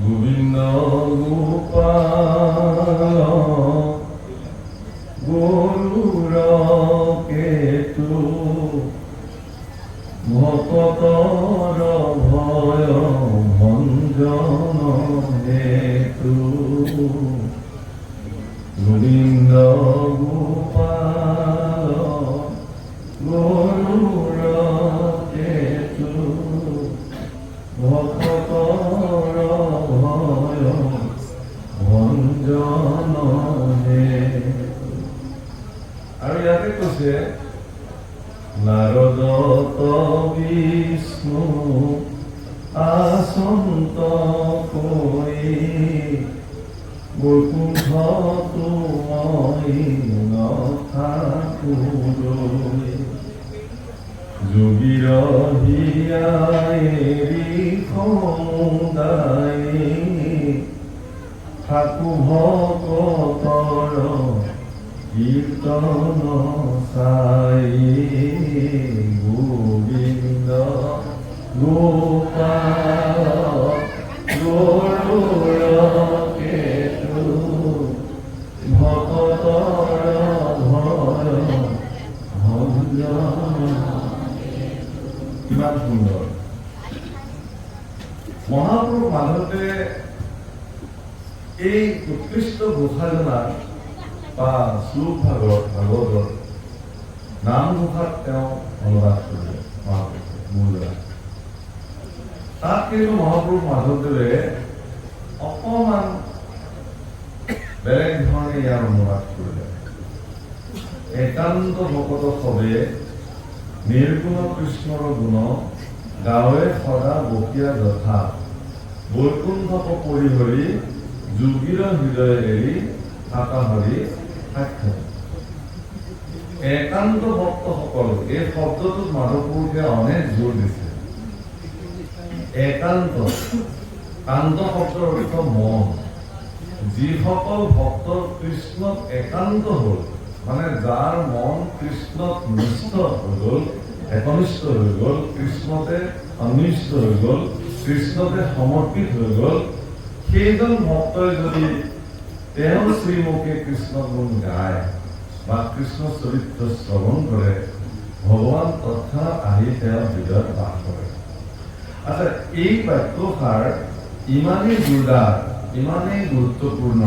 গোবিন্দ গোপাল গৰুৰ কেতু ভকতৰ ভয় ভঞ্জন হেতু গোবিন্দ গোপাল গৰুৰ কেতু ভকতৰ ভয় ভঞ্জন হেতু। আৰু ইয়াতে কৈছে নাৰদত বিষ্ণু আসন্ত কৰি বৈকুণ্ঠ মই নাথাকোঁগৈ যোগীৰ হিয়াৰি সমুদায় থাকো ভকতৰ কীৰ্তন চাই গোবিন্দ গোপাল গৰুৰ কেতু ভকতৰ ভয় ভঞ্জন। কিমান সুন্দৰ মহাপুৰুষ মাধৱে এই উৎকৃষ্ট ঘোষাজনাৰ বা শ্লোক ভাগৱতৰ নামঘোষাত তেওঁ অনুবাদ কৰিলে মহাপুৰুষে মূলৰা। তাত কিন্তু মহাপুৰুষ মাধৱদেৱে অকণমান বেলেগ ধৰণে ইয়াৰ অনুবাদ কৰিলে। একান্ত ভকত সবে নিৰ্গুণ কৃষ্ণৰ গুণ গাঁৱে সদা বকিয়া যথা বৈকুণ্ঠক পৰিহৰি যোগীৰ হৃদয় এৰি থাকা হৰি সাক্ষাৎ। একান্ত ভক্তসকল এই শব্দটোত মাধৱপুৰুষে অনেক জোৰ দিছে। একান্ত কান্ত শব্দৰ অৰ্থ মন। যিসকল ভক্ত কৃষ্ণত একান্ত হ'ল মানে যাৰ মন কৃষ্ণত নিষ্ঠ হৈ গ'ল একনিষ্ঠ হৈ গ'ল কৃষ্ণতে সন্নিষ্ঠ হৈ গ'ল কৃষ্ণতে সমৰ্পিত হৈ গ'ল সেইজন ভক্তই যদি তেওঁ শ্ৰীমুখে কৃষ্ণ গুণ গায় বা কৃষ্ণ চৰিত্ৰ শ্ৰৱণ কৰে ভগৱান তৎক্ষণাৎ আহি তেওঁৰ হৃদয়ত বাস কৰে। আচ্ছা এই বাক্যষাৰ ইমানেই জোৰদাৰ ইমানেই গুৰুত্বপূৰ্ণ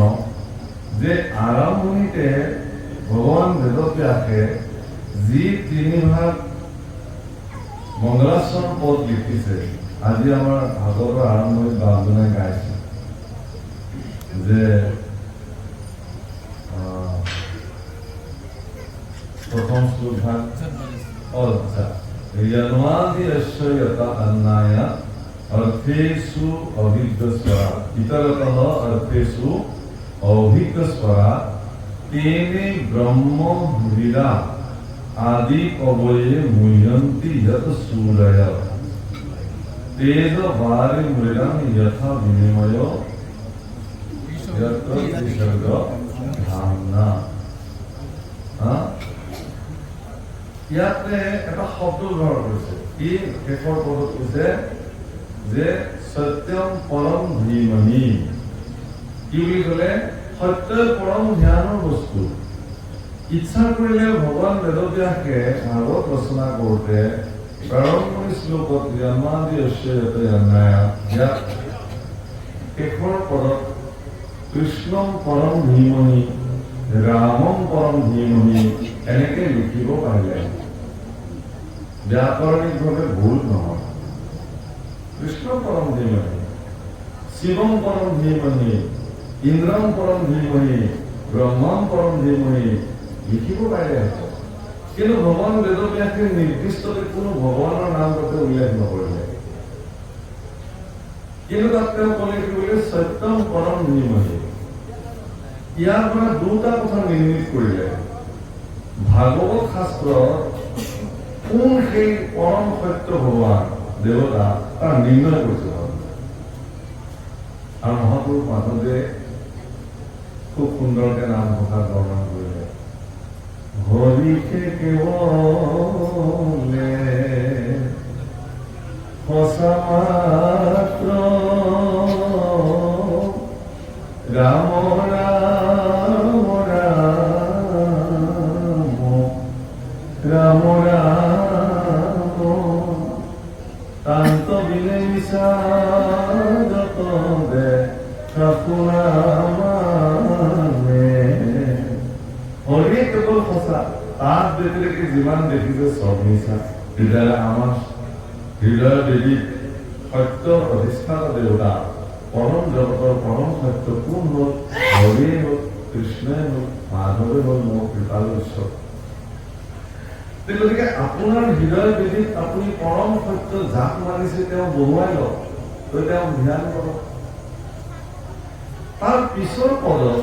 যে আৰম্ভণিতে ভগৱান বেদব্যাসে যি 3 ভাগ মংগলাচৰণ পদ লিখিছে আজি আমাৰ ভাগৱতৰ আৰম্ভণিত বাজনে গাইছে যে প্রথম শ্লোক ভাগ ঋজন্মাদিরস্যয়তা অন্যায় অর্থেষু অভিজ্ঞস্বরা ইতরতঃ অর্থেষু অভিজ্ঞস্বরা তেনে ব্রহ্ম হৃদা আদি কবয়ে মুহ্যন্তি যত সূরয় তেজ বারি মৃদং যথা বিনিময় যত বিসর্গ ধামনা। ইয়াতে এটা শব্দ ব্যৱহাৰ কৰিছে ই শেষৰ পদত কৈছে যে সত্যম পৰম ধীমহি। কি বুলি ক'লে সত্যই পৰম ধ্যানৰ বস্তু। ইচ্ছা কৰিলে ভগৱান বেদব্যাসে ভাগৱত ৰচনা কৰোঁতে প্ৰাৰম্ভণিক শ্লোকত জন্মাদি অস্যয়তে অন্যায় ইয়াত শেষৰ পদত কৃষ্ণম পৰম ধীমহি ৰামম পৰম ধীমহি এনেকে লিখিব পাৰিলে ব্যাকৰণিকভাৱে ভুল নহয়। কৃষ্ণ পৰম ধীমহি শিৱম পৰম ধীমহি ইন্দ্ৰম পৰম ধীমহি ব্ৰহ্মম পৰম ধীমহি লিখিব পাৰিলে। কিন্তু ভগৱান বেদব্যাসে নিৰ্দিষ্টতে কোনো ভগৱানৰ নাম তাতে উল্লেখ নকৰিলে। কিন্তু তাত তেওঁ ক'লে কি বোলে সত্যম পৰম ধীমহি। ইয়াৰ পৰা দুটা কথা নিৰ্ণয় কৰিলে। ভাগৱত শাস্ত্ৰৰ কোন সেই পৰম সত্য ভগৱান দেৱতা তাৰ নিৰ্ণয় কৰিছে। আৰু মহাপুৰুষ মাধৱে খুব সুন্দৰকে নাম ঘোষা বৰ্ণনা কৰিলে। হৰিকে কেৱলে সঁচা মাত্ৰ ৰাম ৰাম ৰাম ৰাম তান্ত বিনে মিশাদত দে ঠাকুৰামানে হৰি কেৱল সঁচা তাত ব্যতিৰেকে যিমান দেখিছে চব মিছা হৃদয় আমাৰ হৃদয় দেৱী সত্যৰ অধিষ্ঠাতা দেৱতা পৰম জগতৰ পৰম সত্য কোন হ'ল হৰিয়ে হ'ল কৃষ্ণই হ'ল মাধৱে হ'ল মোৰ কৃপালু ঈশ্বৰ গতিকে আপোনাৰ হৃদয় বেদীত আপুনি পৰম সত্য যাক মানিছে তেওঁ বহুৱাই লওক তই তেওঁ ধ্যান কৰক তাৰ পিছৰ পদত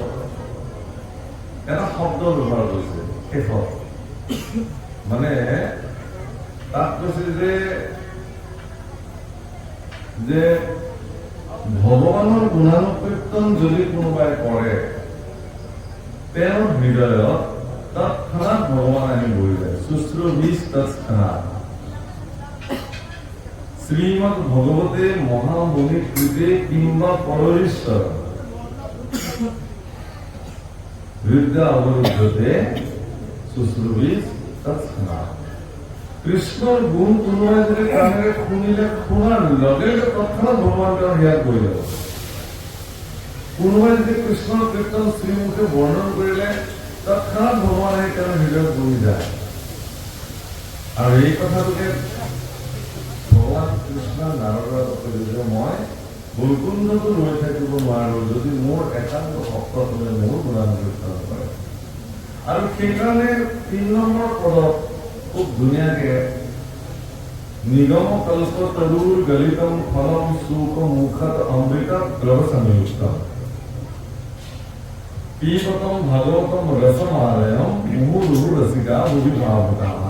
এটা শব্দ ব্যৱহাৰ কৰিছে শেষত মানে তাত কৈছে যে ভগৱানৰ গুণানুকীৰ্তন যদি কোনোবাই কৰে তেওঁৰ হৃদয়ত তৎক্ষণাৎ ভগৱান আহি বহি যায় শুশ্ৰূষিস তৎক্ষণাৎ শ্ৰীমদ ভগবতে মহামুনি কৃতে কিংবা পৰমেশ্বৰ বিদ্যা অবৰুদ্ধতে শুশ্ৰূষিস তৎক্ষণাৎ কৃষ্ণৰ গুণ কোনোবাই যদি কাণেৰে শুনিলে শুনাৰ লগে লগে তৎক্ষণাৎ ভগৱান তেওঁৰ হিয়াত বহি যাব কোনোবাই যদি কৃষ্ণৰ কীৰ্তন শ্ৰীমুখে বৰ্ণন কৰিলে তৎক্ষণাৎ ভগৱান আহি তেওঁৰ হৃদয়ত বহি যায় আৰু এই কথাটোকে ভগৱান কৃষ্ণৰ নাৰদৰ কৈছে মই বৈকুণ্ঠতো ৰৈ থাকিব নোৱাৰো যদি মোৰ একান্ত ভক্তজনে মোৰ গুণানুকীৰ্তন কৰে আৰু সেইকাৰণে ৩ নম্বৰ পদত খুব ধুনীয়াকে নিগম কল্প তৰুৰ গলিতম ফলম সুখ মুখত অমৃত দ্ৰৱসংযুক্তম পিবতম ভাগৱতম ৰসমালয়ম মুহুৰ্মুহু ৰসিকা ভুবি ভাৱতাঃ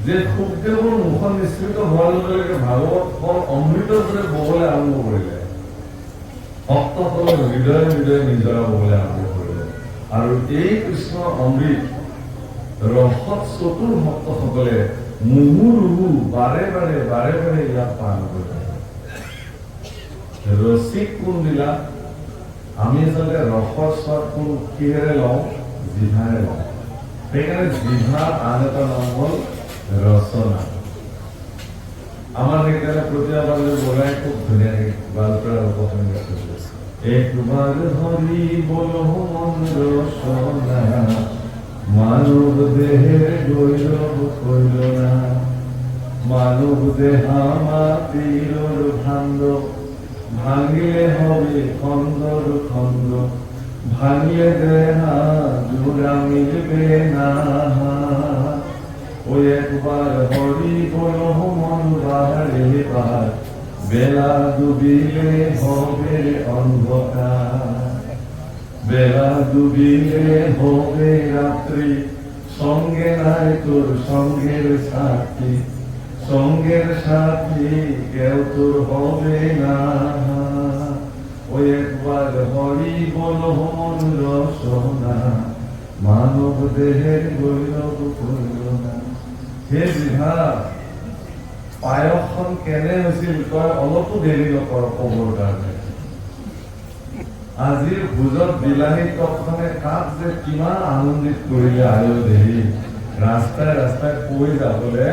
যে সুখদেৱৰ মুখত নিশ্চিত হোৱাৰ লগে লগে ভাগৱত ফল অমৃতৰ দৰে ববলৈ আৰম্ভ কৰিলে ভক্তসকলৰ হৃদয়ে হৃদয়ে নিজৰা ববলৈ আৰম্ভ কৰিলে আৰু এই কৃষ্ণ অমৃত ৰসত চতুৰ ভক্তসকলে মুহুৰ্মুহু বাৰে বাৰে ইয়াক পান কৰে ৰসিক কোন দিলা আমি আচলতে ৰসৰ স্বাদ কোন কিহেৰে লওঁ জিভাৰে লওঁ সেইকাৰণে জিভাৰ আন এটা নাম হ'ল ৰচনা আমাৰ সেইকাৰণে প্ৰতিবাৰ বগাই খুব ধুনীয়াকে বালপৰা উপসংগ কৰিছে একবাৰ হৰি বল মন ৰচনা মানৱ দেহের গৈরব কইল না মানব দেহা মাটির ভাণ্ড ভাঙিলে হবে খন্দর খন্দ ভাঙিলে দেহা জোড়া মিলবে না ওই একবার হরি বল মন বাহারে বার বেলা ডুবিলে হবে অন্ধকার বেলা ডুবিলে হবে রাত্রি সঙ্গে নাই তোর সঙ্গের সাথী কেউ তোর হবে না ওই একবার হরি বল মন রসনা মানব দেহের গৈরব কইল না হে জিভা পায়সখন কেনে হৈছিল তই অলপো দেৰি নকৰ কবৰ কাৰণে আজিৰ ভোজত বিলাহী টকখনে কাক যে কিমান আনন্দিত কৰিলে আয়ো দেহি ৰাস্তাই ৰাস্তাই কৈ যাবলে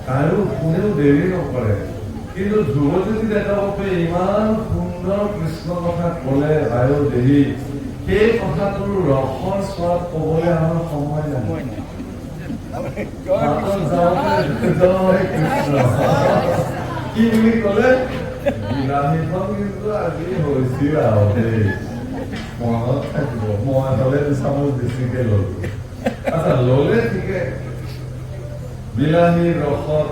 কাৰো কোনেও দেৰি নকৰে কিন্তু ধ্ৰুৱজ্যোতি ডেকা বাপে ইমান সুন্দৰ কৃষ্ণ কথা কলে আয়ো দেহি সেই কথাটোৰ ৰসৰ স্বাদ কবলৈ আমাৰ সময় নাই কি বুলি কলে বিলাহীখন কিন্তু আজি হৈছিল আৰু দেই মনত থাকিব মই হলে চামুচ বেছিকে ললো আচ্ছা ললে ঠিকে বিলাহীৰ ৰসত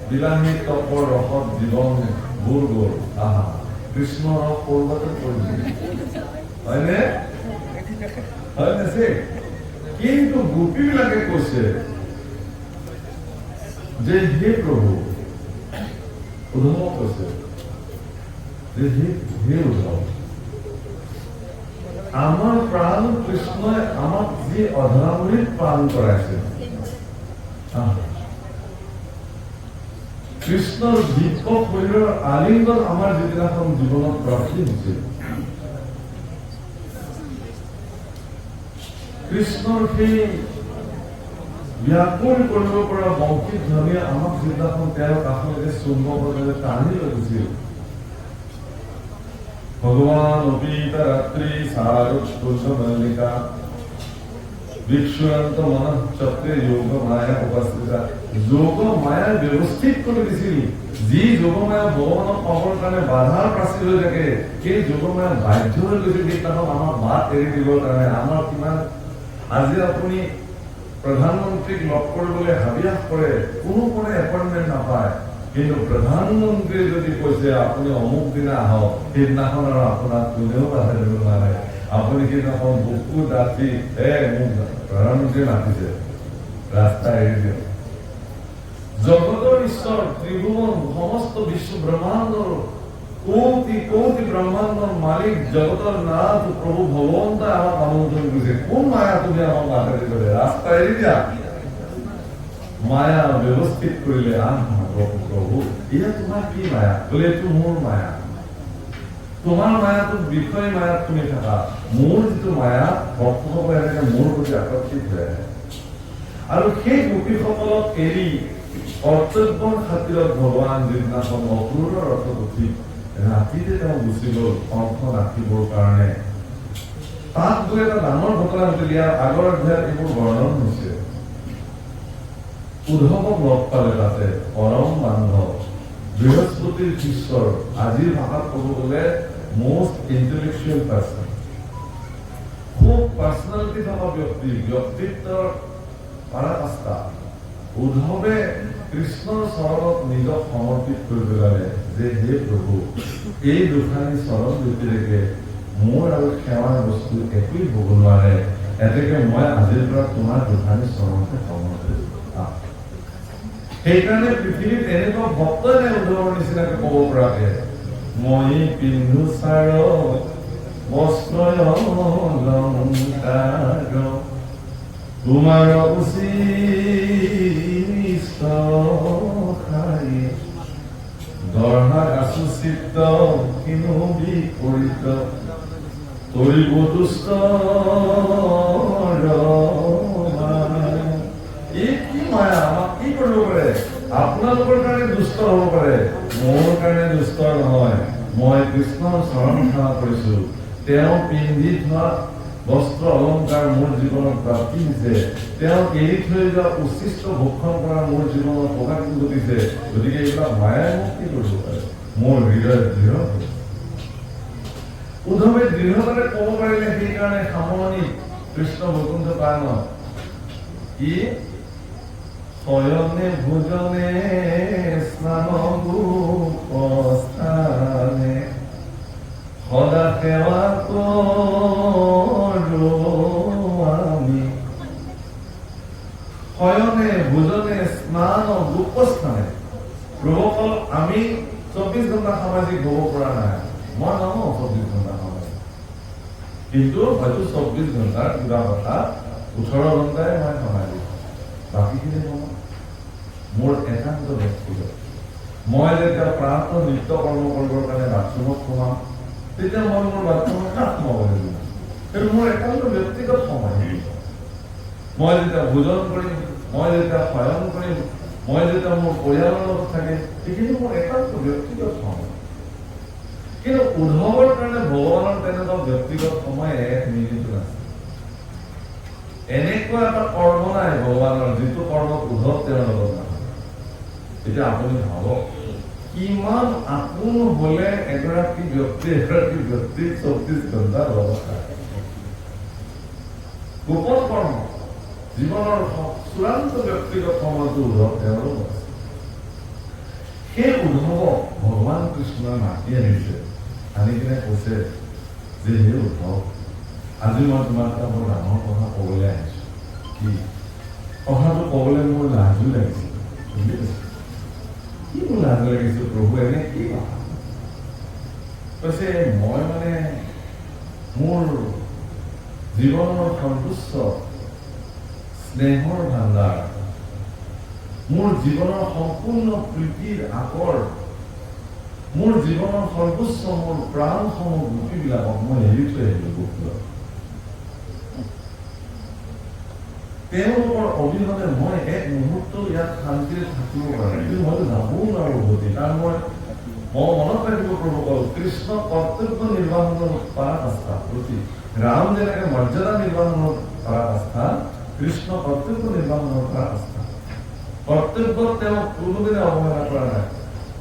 বিলাহী টকৰ ৰসত জীৱন গুৰ গুৰ আহা কৃষ্ণ ৰস কৰবাতে পৰিছিল হয়নে হয়নে সে কিন্তু গোপীবিলাকে কৈছে যে হে প্ৰভু উদ্ধৱ কৈছে যে হে উদ্ধৱ আমাৰ প্ৰাণ কৃষ্ণই আমাক যি অধৰামৃত পান কৰাইছে কৃষ্ণৰ দিব্য শৰীৰৰ আলিংগন আমাৰ যিদিনাখন জীৱনত প্ৰাপ্তি হৈছিল, কৃষ্ণৰ সেই ব্যাকুল কৰিব পৰা মৌখিক ধ্বনিয়ে আমাক যিদিনাখন তেওঁৰ কাষলৈকে চুম্বকৰে টানি লৈ গৈছিল, ভগৱান অপীতা ৰাত্ৰি সাৰুষ্পুষ মল্লিকা বিক্ষুৰান্ত মনঃ চক্ৰে যোগ মায়া উপস্থিতা। যোগ মায়া ব্যৱস্থিত কৰি দিছিল। যি যোগ মায়া ভগৱানক পাবৰ কাৰণে বাধাৰ প্ৰাচীৰ হৈ থাকে, সেই যোগ মায়া বাধ্য হৈ গৈছিল সেইদিনাখন আমাক বাট এৰি দিবৰ কাৰণে। আমাৰ কিমান আজি আপুনি প্ৰধানমন্ত্ৰীক লগ কৰিবলৈ হাবিয়াস কৰে, কোনো এপইণ্টমেণ্ট নাপায়, কিন্তু প্ৰধানমন্ত্ৰীয়ে যদি কৈছে আপুনি অমুক দিনা আহক, সেইদিনাখন আৰু আপোনাক কোনেও বাধা দিব নোৱাৰে। আপুনি সেইদিনাখন বুকু ডাঠি মোক প্ৰধানমন্ত্ৰীয়ে মাতিছে, ৰাস্তা এৰি দিয়ক। জগতৰ ঈশ্বৰ ত্ৰিভুৱন সমস্ত বিশ্ব ব্ৰহ্মাণ্ডৰ কোটি কোটি ব্ৰহ্মাণ্ডৰ মালিক জগতৰ নাথ প্ৰভু ভগৱন্তই আমাক আমন্ত্ৰণ কৰিছে। কোন মায়া তুমি আমাক বাধা দিবলৈ? ৰাস্তা এৰি দিয়া। মায়া ব্যৱস্থিত কৰিলে প্ৰভু, এয়া তোমাৰ কি মায়া? বোলে এইটো মোৰ মায়া। তোমাৰ মায়াটো বিষয় মায়াত তুমি থাকা, মোৰ যিটো মায়া ভক্তসকলে এনেকে মোৰ প্ৰতি আকৰ্ষিত হৈ আহে। আৰু সেই গোপীসকলক এৰি কৰ্তব্যৰ খাতিৰত ভগৱান যিদিনাখন অক্ৰূৰৰ ৰথত উঠি ৰাতিতে তেওঁ গুচি গ'ল কণ্ঠ ৰাখিবৰ কাৰণে। তাত গৈ এটা ডাঙৰ ঘটনা ঘটিল। ইয়াৰ আগৰ অধ্যায়ত এইবোৰ বৰ্ণন হৈছে। উদ্ধৱক লগ পালে তাতে পৰম বান্ধৱ, বৃহস্পতিৰ শিষ্যৰ, আজিৰ ভাষাত ক'ব গ'লে most intellectual person, খুব পাৰ্চনেলিটি থকা ব্যক্তি, ব্যক্তিত্বৰ পৰাকাষ্ঠা। উদ্ধৱে কৃষ্ণৰ চৰণত নিজক সমৰ্পিত কৰি পেলালে যে হে প্ৰভু, এই দুখানি চৰণ ব্যতিৰেকে মোৰ আৰু সেৱাৰ বস্তু একোৱেই হ'ব নোৱাৰে, এতেকে মই আজিৰ পৰা তোমাৰ দুখানি চৰণতে সমৰ্পিত। সেইকাৰণে পৃথিৱীত এনেকুৱা ভক্তই নাই উদ্ধৱৰ নিচিনাকে ক'ব পৰাকে, মই পিন্ধো চাৰ বস্ত্ৰ অলংকাৰ, তোমাৰ উচিত দৰহাৰ আছো চিত্ত কিনো বিপৰীত, কৰিব দুষ্ট এই কি মায়া আমাক কি কৰিব পাৰে? আপোনালোকৰ কাৰণে দুষ্ট হ'ব পাৰে, মোৰ কাৰণে দুষ্ট নহয়। মই কৃষ্ণৰ চৰণ সেৱা কৰিছো, তেওঁ পিন্ধি থোৱা বস্ত্ৰ অলংকাৰ মোৰ জীৱনত প্ৰাপ্তি হৈছে, তেওঁ এৰি থৈ যোৱা উচিষ্ট ভক্ষণ কৰা মোৰ জীৱনত প্ৰকাশ ঘটিছে। গতিকে এইবিলাক মায়াই মোক কি কৰিব পাৰে? মোৰ হৃদয় দৃঢ়। উদ্ধৱে দৃঢ়তাৰে ক'ব পাৰিলে, সেইকাৰণে সামৰণি কৃষ্ণ বৈকুণ্ঠ কাৰণত কি শয়নে ভোজনে স্নান গোপস্থানে সদা সেৱা কৰো আমি। শয়নে ভোজনে স্নান গোপস্থানে। প্ৰভুসকল, আমি 24 ঘণ্টা সামাজিক হ'ব পৰা নাই। মই নহয় 24 ঘণ্টা সামাজিক, কিন্তু হয়তো 24 ঘণ্টাৰ কিবা কথা 18 ঘণ্টাই মই সামাজিক, বাকীখিনি নহয় মোৰ একান্ত ব্যক্তিগত। মই যেতিয়া প্ৰাৰ্থ নিত্য কৰ্ম কৰিবৰ কাৰণে বাথৰুমত সোমাম, তেতিয়া মই মোৰ বাথৰুমত কাক সোমাব লাগিব? সেইটো মোৰ একান্ত ব্যক্তিগত সময়। মই যেতিয়া ভোজন কৰিম, মই যেতিয়া শয়ন কৰিম, মই যেতিয়া মোৰ পৰিয়ালৰ লগত থাকিম, সেইখিনি মোৰ একান্ত ব্যক্তিগত সময়। কিন্তু উদ্ধৱৰ কাৰণে ভগৱানৰ তেনেকুৱা ব্যক্তিগত সময় 1 মিনিটো নাছিল। এনেকুৱা এটা কৰ্ম নাই ভগৱানৰ যিটো কৰ্মত উদ্ধৱ তেওঁৰ লগত নহয়। এতিয়া আপুনি ভাবক, কিমান আপোন হলে এগৰাকী ব্যক্তিক 24 ঘণ্টা লগত থাকে। গোপন কৰ্ম, জীৱনৰ চূড়ান্ত ব্যক্তিগত সময়টো উদ্ধৱ তেওঁৰ লগত আছে। সেই উদ্ধৱক ভগৱান কৃষ্ণই মাতি আনিছে, আনি কিনে কৈছে যে হে উদ্ধৱ, আজি মই তোমাক এটা বৰ ডাঙৰ কথা ক'বলৈ আহিছো। কি কথাটো ক'বলৈ মোৰ লাজো লাগিছিল। কি মোৰ লাজ লাগিছিল প্ৰভু? এনে কি কথা কৈছে? মই মানে মোৰ জীৱনৰ সন্তুষ্ট স্নেহৰ ভাণ্ডাৰ মোৰ জীৱনৰ সম্পূৰ্ণ প্ৰীতিৰ আকৰ, মোৰ জীৱনৰ সৰ্বোচ্চ মোৰ প্ৰাণসমূহ গোপীবিলাকক মই এৰি থৈ আহিলো গোকুলত। তেওঁলোকৰ অবিহনে মই এক মুহূৰ্ত ইয়াত শান্তিৰে থাকিব পৰা নাই, কিন্তু মইতো যাবও নোৱাৰো উভতি, কাৰণ মই মনত ৰাখিব প্ৰভুসকল, কৃষ্ণ কৰ্তব্য নিৰ্বাহনৰ পৰাকাষ্ঠা প্ৰতি ৰাম যেনেকে মৰ্যাদা নিৰ্বাহনৰ পৰাকাষ্ঠা, কৃষ্ণ কৰ্তব্য নিৰ্বাহনৰ পৰাকাষ্ঠা। কৰ্তব্যত তেওঁ কোনোদিনে অৱহেলা কৰা নাই।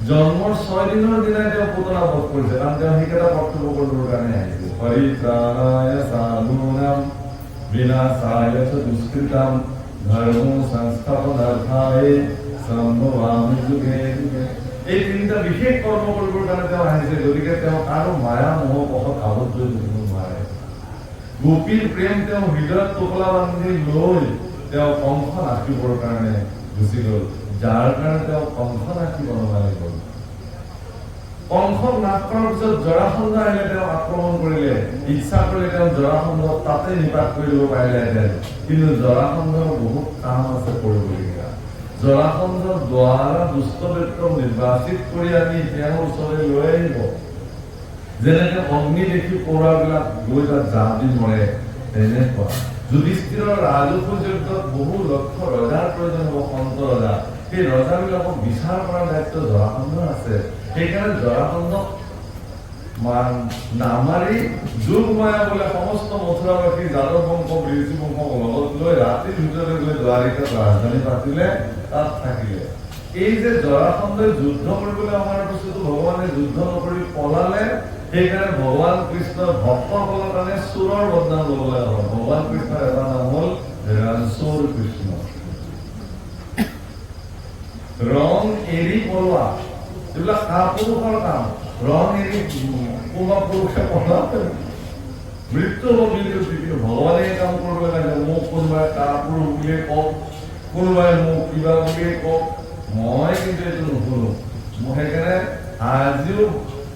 জন্মৰ 6 দিনৰ দিনাই তেওঁ পুতলা বধ কৰিছে, কাৰণ তেওঁ সেইকেইটা কৰ্তব্য কৰিবৰ কাৰণে আহিছে। পৰিত্ৰাণায় সাধূনাম বিনাশায় চ দুষ্কৃতাম ধৰ্ম সংস্থাপনাৰ্থায় সম্ভৱামি যুগে যুগে। এই তিনিটা বিশেষ কৰ্ম কৰিবৰ কাৰণে তেওঁ আহিছে, গতিকে তেওঁ কাৰো মায়া মোহ পথত আবদ্ধ হৈ থাকিব নোৱাৰে। গোপীৰ প্ৰেম তেওঁ হৃদয়ত টোপোলা বান্ধি লৈ তেওঁ কংস নাচিবৰ কাৰণে গুচি গল, যাৰ কাৰণে তেওঁ কংস নাচিব নোৱাৰি গল। কংসক নাশ কৰাৰ পিছত জৰাসন্ধ আহিলে, তেওঁ আক্ৰমণ কৰিলে, ইচ্ছা কৰিলে তেওঁ জৰাসন্ধক তাতে নিপাত কৰি দিব পাৰিলেহেঁতেন, কিন্তু জৰাসন্ধৰ বহুত কাম আছে কৰিবলগীয়া। জৰাসন্ধৰ দ্বাৰা দুষ্ট ব্যক্তিক নিৰ্বাচিত কৰি আনি তেওঁৰ ওচৰলৈ লৈ আহিব। যেনেকে অগ্নি দেখি পৌৰাবিলাক গৈ তাত জাপ দি মৰে, তেনেকুৱা যুধিষ্ঠিৰৰ ৰাজসূয় যুদ্ধত বহু লক্ষ ৰজাৰ প্ৰয়োজন হ'ব, সন্ত ৰজা। সেই ৰজাবিলাকক বিচাৰ কৰাৰ দায়িত্ব জৰাসন্ধৰ আছে। সেইকাৰণে জৰাসন্ধক নামাৰি যোগমায়া বোলে সমস্ত মথুৰাবাসী যাদৱ বংশ বৃহস্পতি বংশক লগত লৈ ৰাতিৰ ভিতৰতে গৈ দ্বাৰিকাত ৰাজধানী পাতিলে, তাত থাকিলে। এই যে জৰাসন্ধই যুদ্ধ কৰিবলৈ অহাৰ পিছতো ভগৱানে যুদ্ধ নকৰি পলালে, সেইকাৰণে ভগৱান কৃষ্ণৰ ভক্তসকলৰ কাৰণে চোৰৰ বদনাম ল'বলৈ হ'ল। ভগৱান কৃষ্ণৰ এটা নাম হ'ল ৰানচোৰ কৃষ্ণ। ৰং এৰি পলোৱা, এইবিলাক কাপুৰুষৰ কাম। ৰং এৰি কোনোবা পুৰুষে পলালে মৃত্যু হ'ব বুলি কৈছে, কিন্তু ভগৱানে এই কাম কৰিব লাগে। মোক কোনোবাই কাপুৰুষ বুলিয়ে কওক, কোনোবাই মোক কিবা বুলিয়ে কওক, মই কিন্তু এইটো নুশুনো। মই সেইকাৰণে আজিও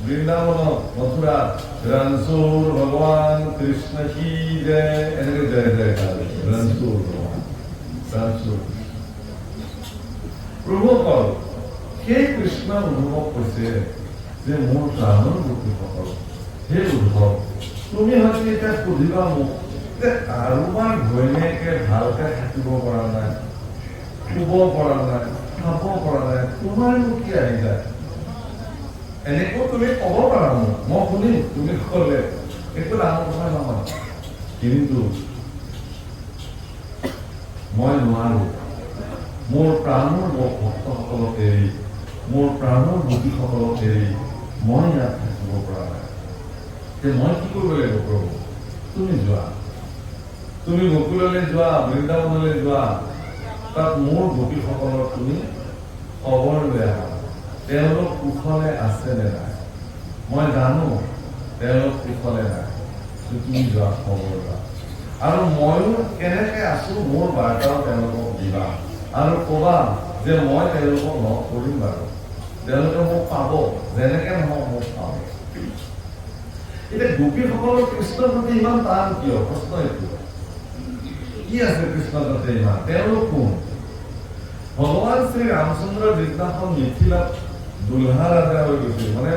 বৃন্দাবনত মথুৰাত ৰানচোৰ ভগৱান কৃষ্ণ কি জয় এনেকে জয় জয় গালে, ৰানচোৰ ভগৱান ৰানচোৰ। প্ৰভুসকল, সেই কৃষ্ণ অনুভৱ কৈছে যে মোৰ প্ৰাণৰ গোপীসকল, সেই উদ্ভৱ তুমি হয়তো এতিয়া সুধিবা মোক যে কাৰোবাৰ ঘৈণীয়েকে ভালকে থাকিব পৰা নাই, শুব পৰা নাই, খাব পৰা নাই, তোমাৰনো কি আহি যায়? এনেকৈ তুমি ক'ব পাৰা মোক, মই শুনিম, তুমি ক'লে একো ডাঙৰ কথা নহয়। কিন্তু মই নোৱাৰো। মোৰ প্ৰাণৰ ভক্তসকলক এৰি, মোৰ প্ৰাণৰ গোপীসকলক এৰি মই ইয়াত থাকিব পৰা নাই। যে মই কি কৰিব লাগিব প্ৰভু? তুমি যোৱা, তুমি গোকুললৈ যোৱা, বৃন্দাবনলৈ যোৱা, তাত মোৰ গোপীসকলৰ তুমি খবৰ লৈ আহা, তেওঁলোক কুশলে আছে নে নাই। মই জানো তেওঁলোক কুশলে নাই, তুমি যোৱা খবৰ লোৱা। আৰু ময়ো কেনেকে আছো মোৰ বাৰ্তাও তেওঁলোকক দিবা, আৰু কবা যে মই তেওঁলোকক লগ কৰিম বাৰু, তেওঁলোকে মোক পাব, যেনেকে নহওক মোক পাব। এতিয়া গোপীসকলৰ কৃষ্ণৰ প্ৰতি ইমান টান কিয়? প্ৰশ্ন এইটো, কি আছে কৃষ্ণৰ তাতে ইমান? তেওঁলোক কোন? ভগৱান শ্ৰী ৰামচন্দ্ৰৰ যিদিনাখন মিথিলাত দুলহা ৰাজা হৈ গৈছিল, মানে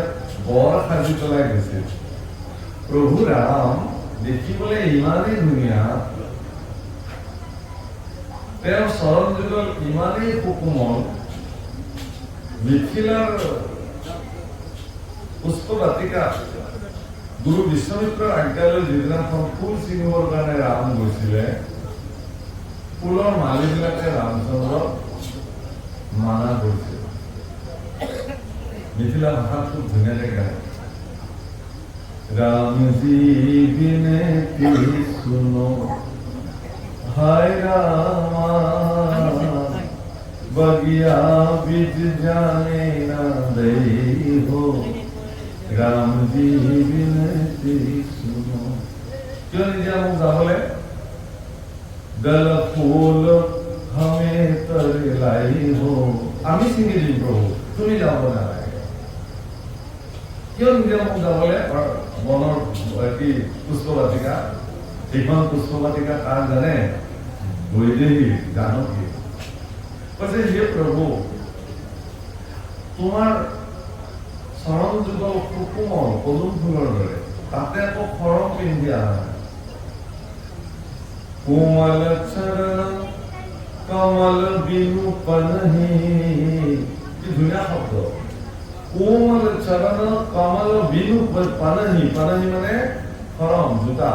বৰ সাজি পেলাই গৈছিল, প্ৰভু ৰাম দেখিবলৈ ইমানেই ধুনীয়া, তেওঁৰ চৰণ যুগল ইমানেই সুকোমল, মিথিলাৰ পুষ্প বাটিকা গুৰু বিশ্বমিত্ৰৰ আজ্ঞালৈ যিদিনাখন ফুল ছিঙিবৰ কাৰণে ৰাম গৈছিলে, ফুলৰ মালিবিলাকে ৰামচন্দ্ৰক মানা কৰিছিল। মিথিলা ভাষা খুব ধুনীয়াকে গায়, रामजी विनती सुनो हाय रामा, बगिया बीज जाने न दे हो, राम जी विनती सुनो। क्यों नहीं दिया मुझे बोले? दल फूल हमें तर लाई हो, आमी सिंगे जी प्रभु तुम्हें जाओ ना কিয় নিজে মোক যাবলৈ মনৰ কি পুষ্পবাটিকা, সেইখন পুষ্পবাটিকা কাৰ জানে? বৈদেহী জানকী। কৈছে হে প্ৰভু তোমাৰ চৰণ যুগল সুকুমল পদুম ফুলৰ দৰে তাতে আকৌ খৰম পিন্ধি অহা নাই কোমল চৰণ কমল বিনু পনহি কি ধুনীয়া শব্দ কোমল চৰণ কমল বিনু পনহি পনহি মানে খৰম জোতা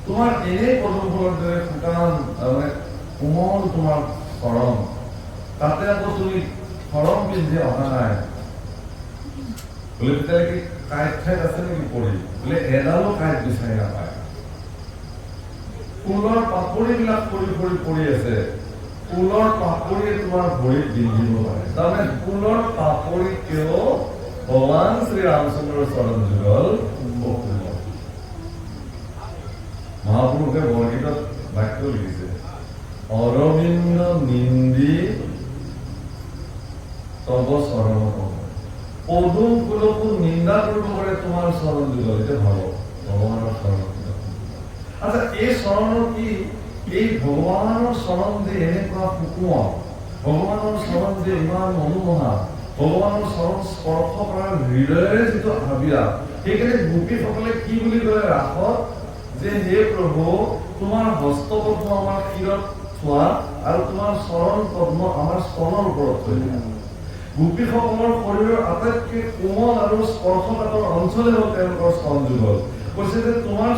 তোমাৰ এনেই পদুম ফুলৰ দৰে শুকান মানে কোমল তোমাৰ চৰণ তাতে আকৌ তুমি খৰম পিন্ধি অহা নাই বোলে তেতিয়ালৈকে কাঁইট ঠাইত আছে নেকি পৰি বোলে এডালো কাঁইট বিচাৰি নাপায় ফুলৰ পাপৰিবিলাক পৰি আছে ফুলৰ পাপৰিয়ে তোমাৰ ভৰিত বিন্ধিব পাৰে তাৰমানে ফুলৰ পাপৰি কিয় ভগৱান শ্ৰী ৰামচন্দ্ৰৰ চৰণ যুগল মহাপুৰুষে বৰগীতত বাক্য লিখিছে অৰবিন্দ নিন্দি তব চৰণ পদুম ফুলকো নিন্দা কৰিব পাৰে তোমাৰ চৰণ যুগল এতিয়া ভাবক ভগৱানৰ চৰণ আচ্ছা এই চৰণৰ কি এই ভগৱানৰ চৰণ যে এনেকুৱা সুকুমল ভগৱানৰ চৰণ যে ইমান মনোমোহা ভগৱানৰ চৰণ স্পৰ্শ কৰাৰ হৃদয়েৰে যিটো হাবিয়া সেইকাৰণে গোপীসকলে কি বুলি কয় ৰাসত যে হে প্ৰভু তোমাৰ হস্তপদ্ম আমাৰ শিৰত থোৱা আৰু তোমাৰ চৰণ পদ্ম আমাৰ স্তনৰ ওপৰত থৈ দিয়া গোপীসকলৰ শৰীৰৰ আটাইতকৈ কোমল আৰু স্পৰ্শকাতৰ অঞ্চলে হ'ল তেওঁলোকৰ স্তন যুগল কৈছে যে তোমাৰ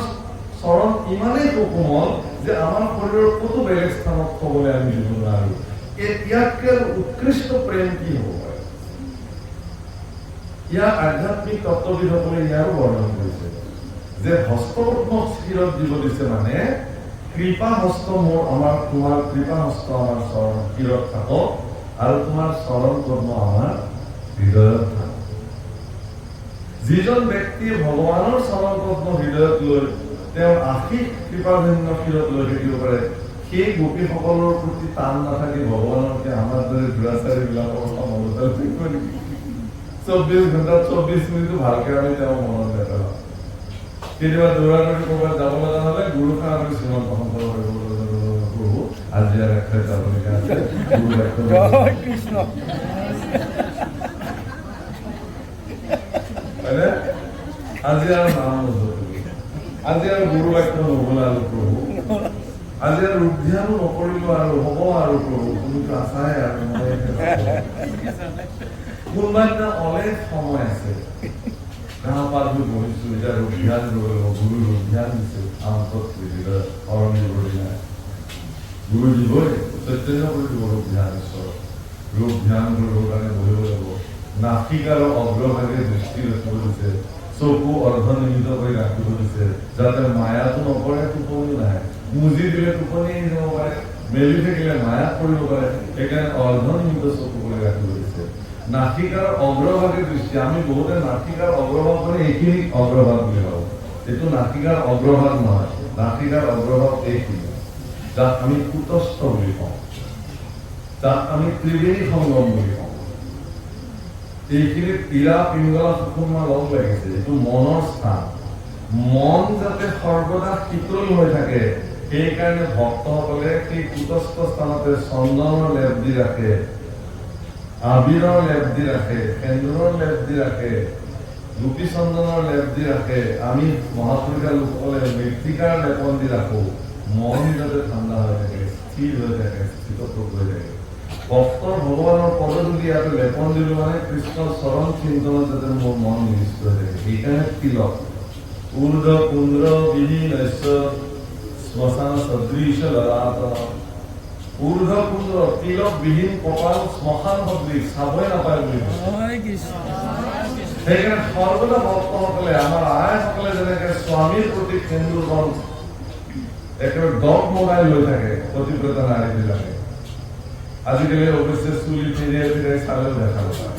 চৰণ ইমানেই কোমল যে আমাৰ শৰীৰৰ ক'তো বেলেগ স্থানত থবলৈ আমি দিব নোৱাৰো ইয়াতকৈ উৎকৃষ্ট প্ৰেম কি হ'ব পাৰে ইয়াক আধ্যাত্মিক তত্ত্ববিদসকলে ইয়াৰো বৰ্ণন কৰিছে যে হস্তপদ্ম শিৰত দিব দিছে মানে কৃপা হস্ত মোৰ আমাৰ তোমাৰ কৃপা হস্ত আমাৰ চৰণ শিৰত থাকক আৰু তোমাৰ চৰণ পদ্ম আমাৰ হৃদয়ত থাকক যিজন ব্যক্তিয়ে ভগৱানৰ চৰণ পদ্ম হৃদয়ত লৈ তেওঁৰ আশীষ কৃপাধন্য শিৰত লৈ থাকিব পাৰে সেই গোপীসকলৰ প্ৰতি টান নাথাকি ভগৱানকে আমাৰ দৰে দুৰাচাৰী বিলাকৰ কথা মনত থাকিব নেকি 24 ঘণ্টাত 24 মিনিটো ভালকে আমি তেওঁ মনত নেপেলাওঁ কেতিয়াবা দৌৰা-দৌৰি ক'ৰবাত যাব লগা হ'লে গুৰুষা আমি শ্ৰীমন্ত শংকৰ প্ৰভু আজি আৰু এঠাইত যাবলগীয়া আছে জয় কৃষ্ণ আজি আৰু নাম আজি আৰু গুৰু বাক্য নবলালো প্ৰভু আজি আৰু ৰূপ ধ্যানো নকৰিলো আৰু হ'ব আৰু প্ৰভু তুমিতো আছাই আৰু কোনোবা দিনা অলেখ সময় আছে গাঁও পাত বহিছো এতিয়া ৰূপ ধ্যান কৰিব গুৰু ৰূপ ধ্যান দিছে শৰণ দিবৰ দিনাই গুৰু দিবই চৈতন্য কৰি দিব ৰূপ ধ্যান ঈশ্বৰ ৰূপ ধ্যান কৰিবৰ কাৰণে বহিব লাগিব নাসিকাৰ অগ্ৰভাগে দৃষ্টি ৰাখিব দিছে চকু অৰ্ধনিমিত কৰি ৰাখিব দিছে যাতে মায়াটো নপৰে টোপনি নাহে মুজি দিলে টোপনি যাব পাৰে মেলি থাকিলে মায়া কৰিব পাৰে সেইকাৰণে অৰ্ধনিমিত চকু কৰি ৰাখিব দিছে নাসিকাৰ অগ্ৰভাগে দৃষ্টি আমি বহুতে নাসিকাৰ অগ্ৰভাগ মানে এইখিনি অগ্ৰভাগ বুলি ভাবো এইটো নাসিকাৰ অগ্ৰভাগ নহয় নাসিকাৰ অগ্ৰভাগ এইখিনি যাক আমি কুটস্থ বুলি কওঁ যাক আমি ত্ৰিবেণী সংগম বুলি কওঁ এইখিনি পীড়া পিংগলা সুষুম্না লগ লাগিছে এইটো মনৰ স্থান মন যাতে সৰ্বদা শীতল হৈ থাকে সেইকাৰণে ভক্তসকলে সেই কুটস্থ স্থানতে চন্দনৰ লেপ দি ৰাখে আবিৰৰ লেপ দি ৰাখে সেন্দুৰৰ লেপ দি ৰাখে গোপী চন্দনৰ লেপ দি ৰাখে আমি মহাপুৰুষা লোকসকলে মৃত্তিকাৰ লেপন দি ৰাখো মন যাতে ঠাণ্ডা হৈ থাকে স্থিৰ হৈ থাকে স্থিতপ্ৰভ হৈ থাকে ভক্তৰ ভগৱানৰ পদধূলি ইয়াতে লেপন দিলো মানে কৃষ্ণৰ চৰণ চিন্তনত যাতে মোৰ মন নিবিষ্ট হৈ থাকে সেইকাৰণে তিলক ঊৰ্ধ কুন্দ্ৰ বিহীন শ্মশান সদৃশ ললাট ঊৰ্ধ কুন্দ্ৰ তিলক বিহীন কপাল শ্মশান সদৃশ চাবই নাপায় বুলি সেইকাৰণে সৰ্বদা ভক্তসকলে আমাৰ আইসকলে যেনেকে স্বামীৰ প্ৰতি সেন্দুৰখন একেবাৰে দগ মগাই লৈ থাকে প্ৰতিব্ৰতা নাৰীবিলাকে আজিকালি অৱশ্যে চুলি ফিৰিয়াই ফিৰাই চালেও দেখা নাপায়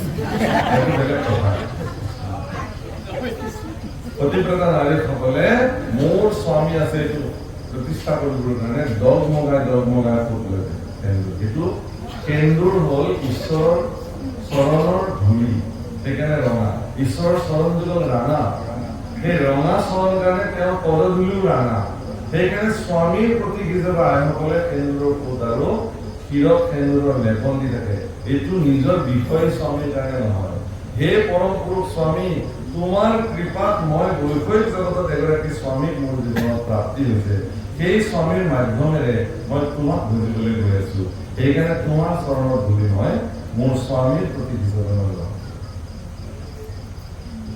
বেলেগ কথা প্ৰতিব্ৰতা নাৰীসকলে মোৰ স্বামী আছে এইটো প্ৰতিষ্ঠা কৰিবৰ কাৰণে দগ মগাই ফুট লৈ সেইটো সেন্দুৰ হ'ল ঈশ্বৰৰ চৰণৰ ধূলি সেইকাৰণে ৰঙা ঈশ্বৰৰ চৰণ যুগল ৰাঙা সেই ৰঙা চৰণ কাৰণে তেওঁৰ পদধূলিও ৰাঙা সেইকাৰণে স্বামীৰ প্ৰতি হিচাপে আইসকলে সেন্দুৰৰ ফুট আৰু ক্ষীৰত সেন্দুৰৰ লেপন দি থাকে, এইটো নিজৰ বিষয় স্বামীৰ কাৰণে নহয়। হে পৰম পুৰুষ স্বামী, তোমাৰ কৃপাত মই বৈষয়িক জগতত এগৰাকী স্বামীক মোৰ জীৱনত প্ৰাপ্তি হৈছে। সেই স্বামীৰ মাধ্যমেৰে মই তোমাক বুজিবলৈ গৈ আছো। সেইকাৰণে তোমাৰ চৰণত ধৰি মই মোৰ স্বামীৰ প্ৰতি বিচৰণ লওঁ।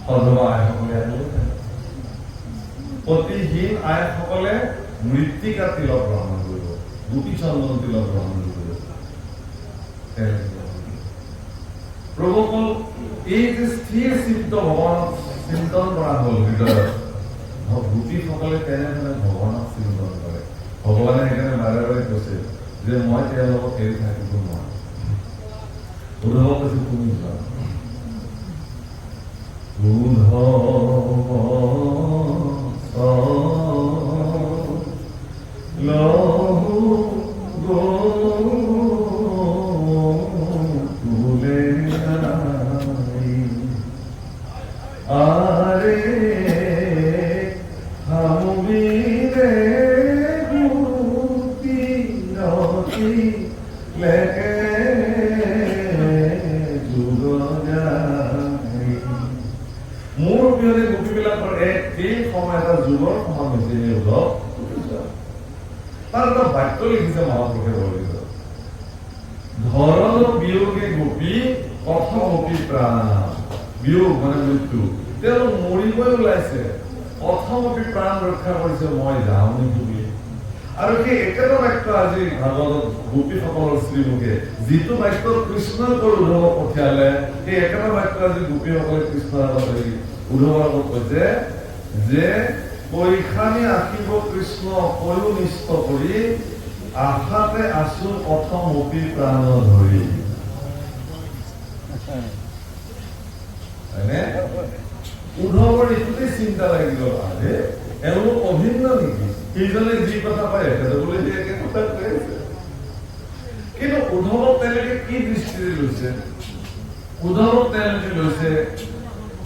সধবা আইসকলে পতিহীন আইসকলে মৃত্তিকা তিলক গ্ৰহণ কৰিব, গুটি চন্দন তিলক গ্ৰহণ কৰিব। প্ৰভুসকল, এই যে স্থিৰ চিত্ত ভগৱানক চিন্তন কৰা হল হৃদয়ত, গোপীসকলে তেনেধৰণে ভগৱানক চিন্তন কৰে। ভগৱানে সেইকাৰণে বাৰে বাৰে কৈছে যে মই তেওঁলোকক এৰি থাকিব নোৱাৰো। উদ্ধৱ কৈছে তুমি যোৱা। মোৰ অভিহনে গোপীবিলাকৰ এই সময় এটা যুগৰ সমান হৈছে। তাৰ এটা বাক্য লিখিছে মহাপুৰুষে বৰ্ণিত, ধৰণ বিয়োগে গোপী কথ গোপী প্ৰাণ। বিয়োগ মানে মৃত্যু, তেওঁলোক মৰিবই ওলাইছে, কথমপি প্ৰাণ ৰক্ষা কৰিছে মই যাওঁ নেকি বুলি। আৰু সেই একেটা বাক্য আজি ভাগৱতত গোপীসকলৰ শ্ৰীমুখে যিটো বাক্য কৃষ্ণই কৈ উদ্ধৱক পঠিয়ালে, সেই একেটা বাক্য আজি গোপীসকলে কৃষ্ণৰ আগত উদ্ধৱৰ আগত কৈছে যে পৰীক্ষানি আহিব কৃষ্ণ কয়ো নিষ্ঠ কৰি, আশাতে আছো কথমপি প্ৰাণ ধৰি। উদ্ধৱৰ এইটোতে চিন্তা লাগিল, আৰে এওঁলোক অভিন্ন নেকি? সেইজনে যি কথা পায় বোলে যে একে কথা কৈ আছে। কিন্তু উদ্ধৱক তেওঁলোকে কি দৃষ্টিৰে লৈছে? উদ্ধৱক তেওঁলোকে লৈছে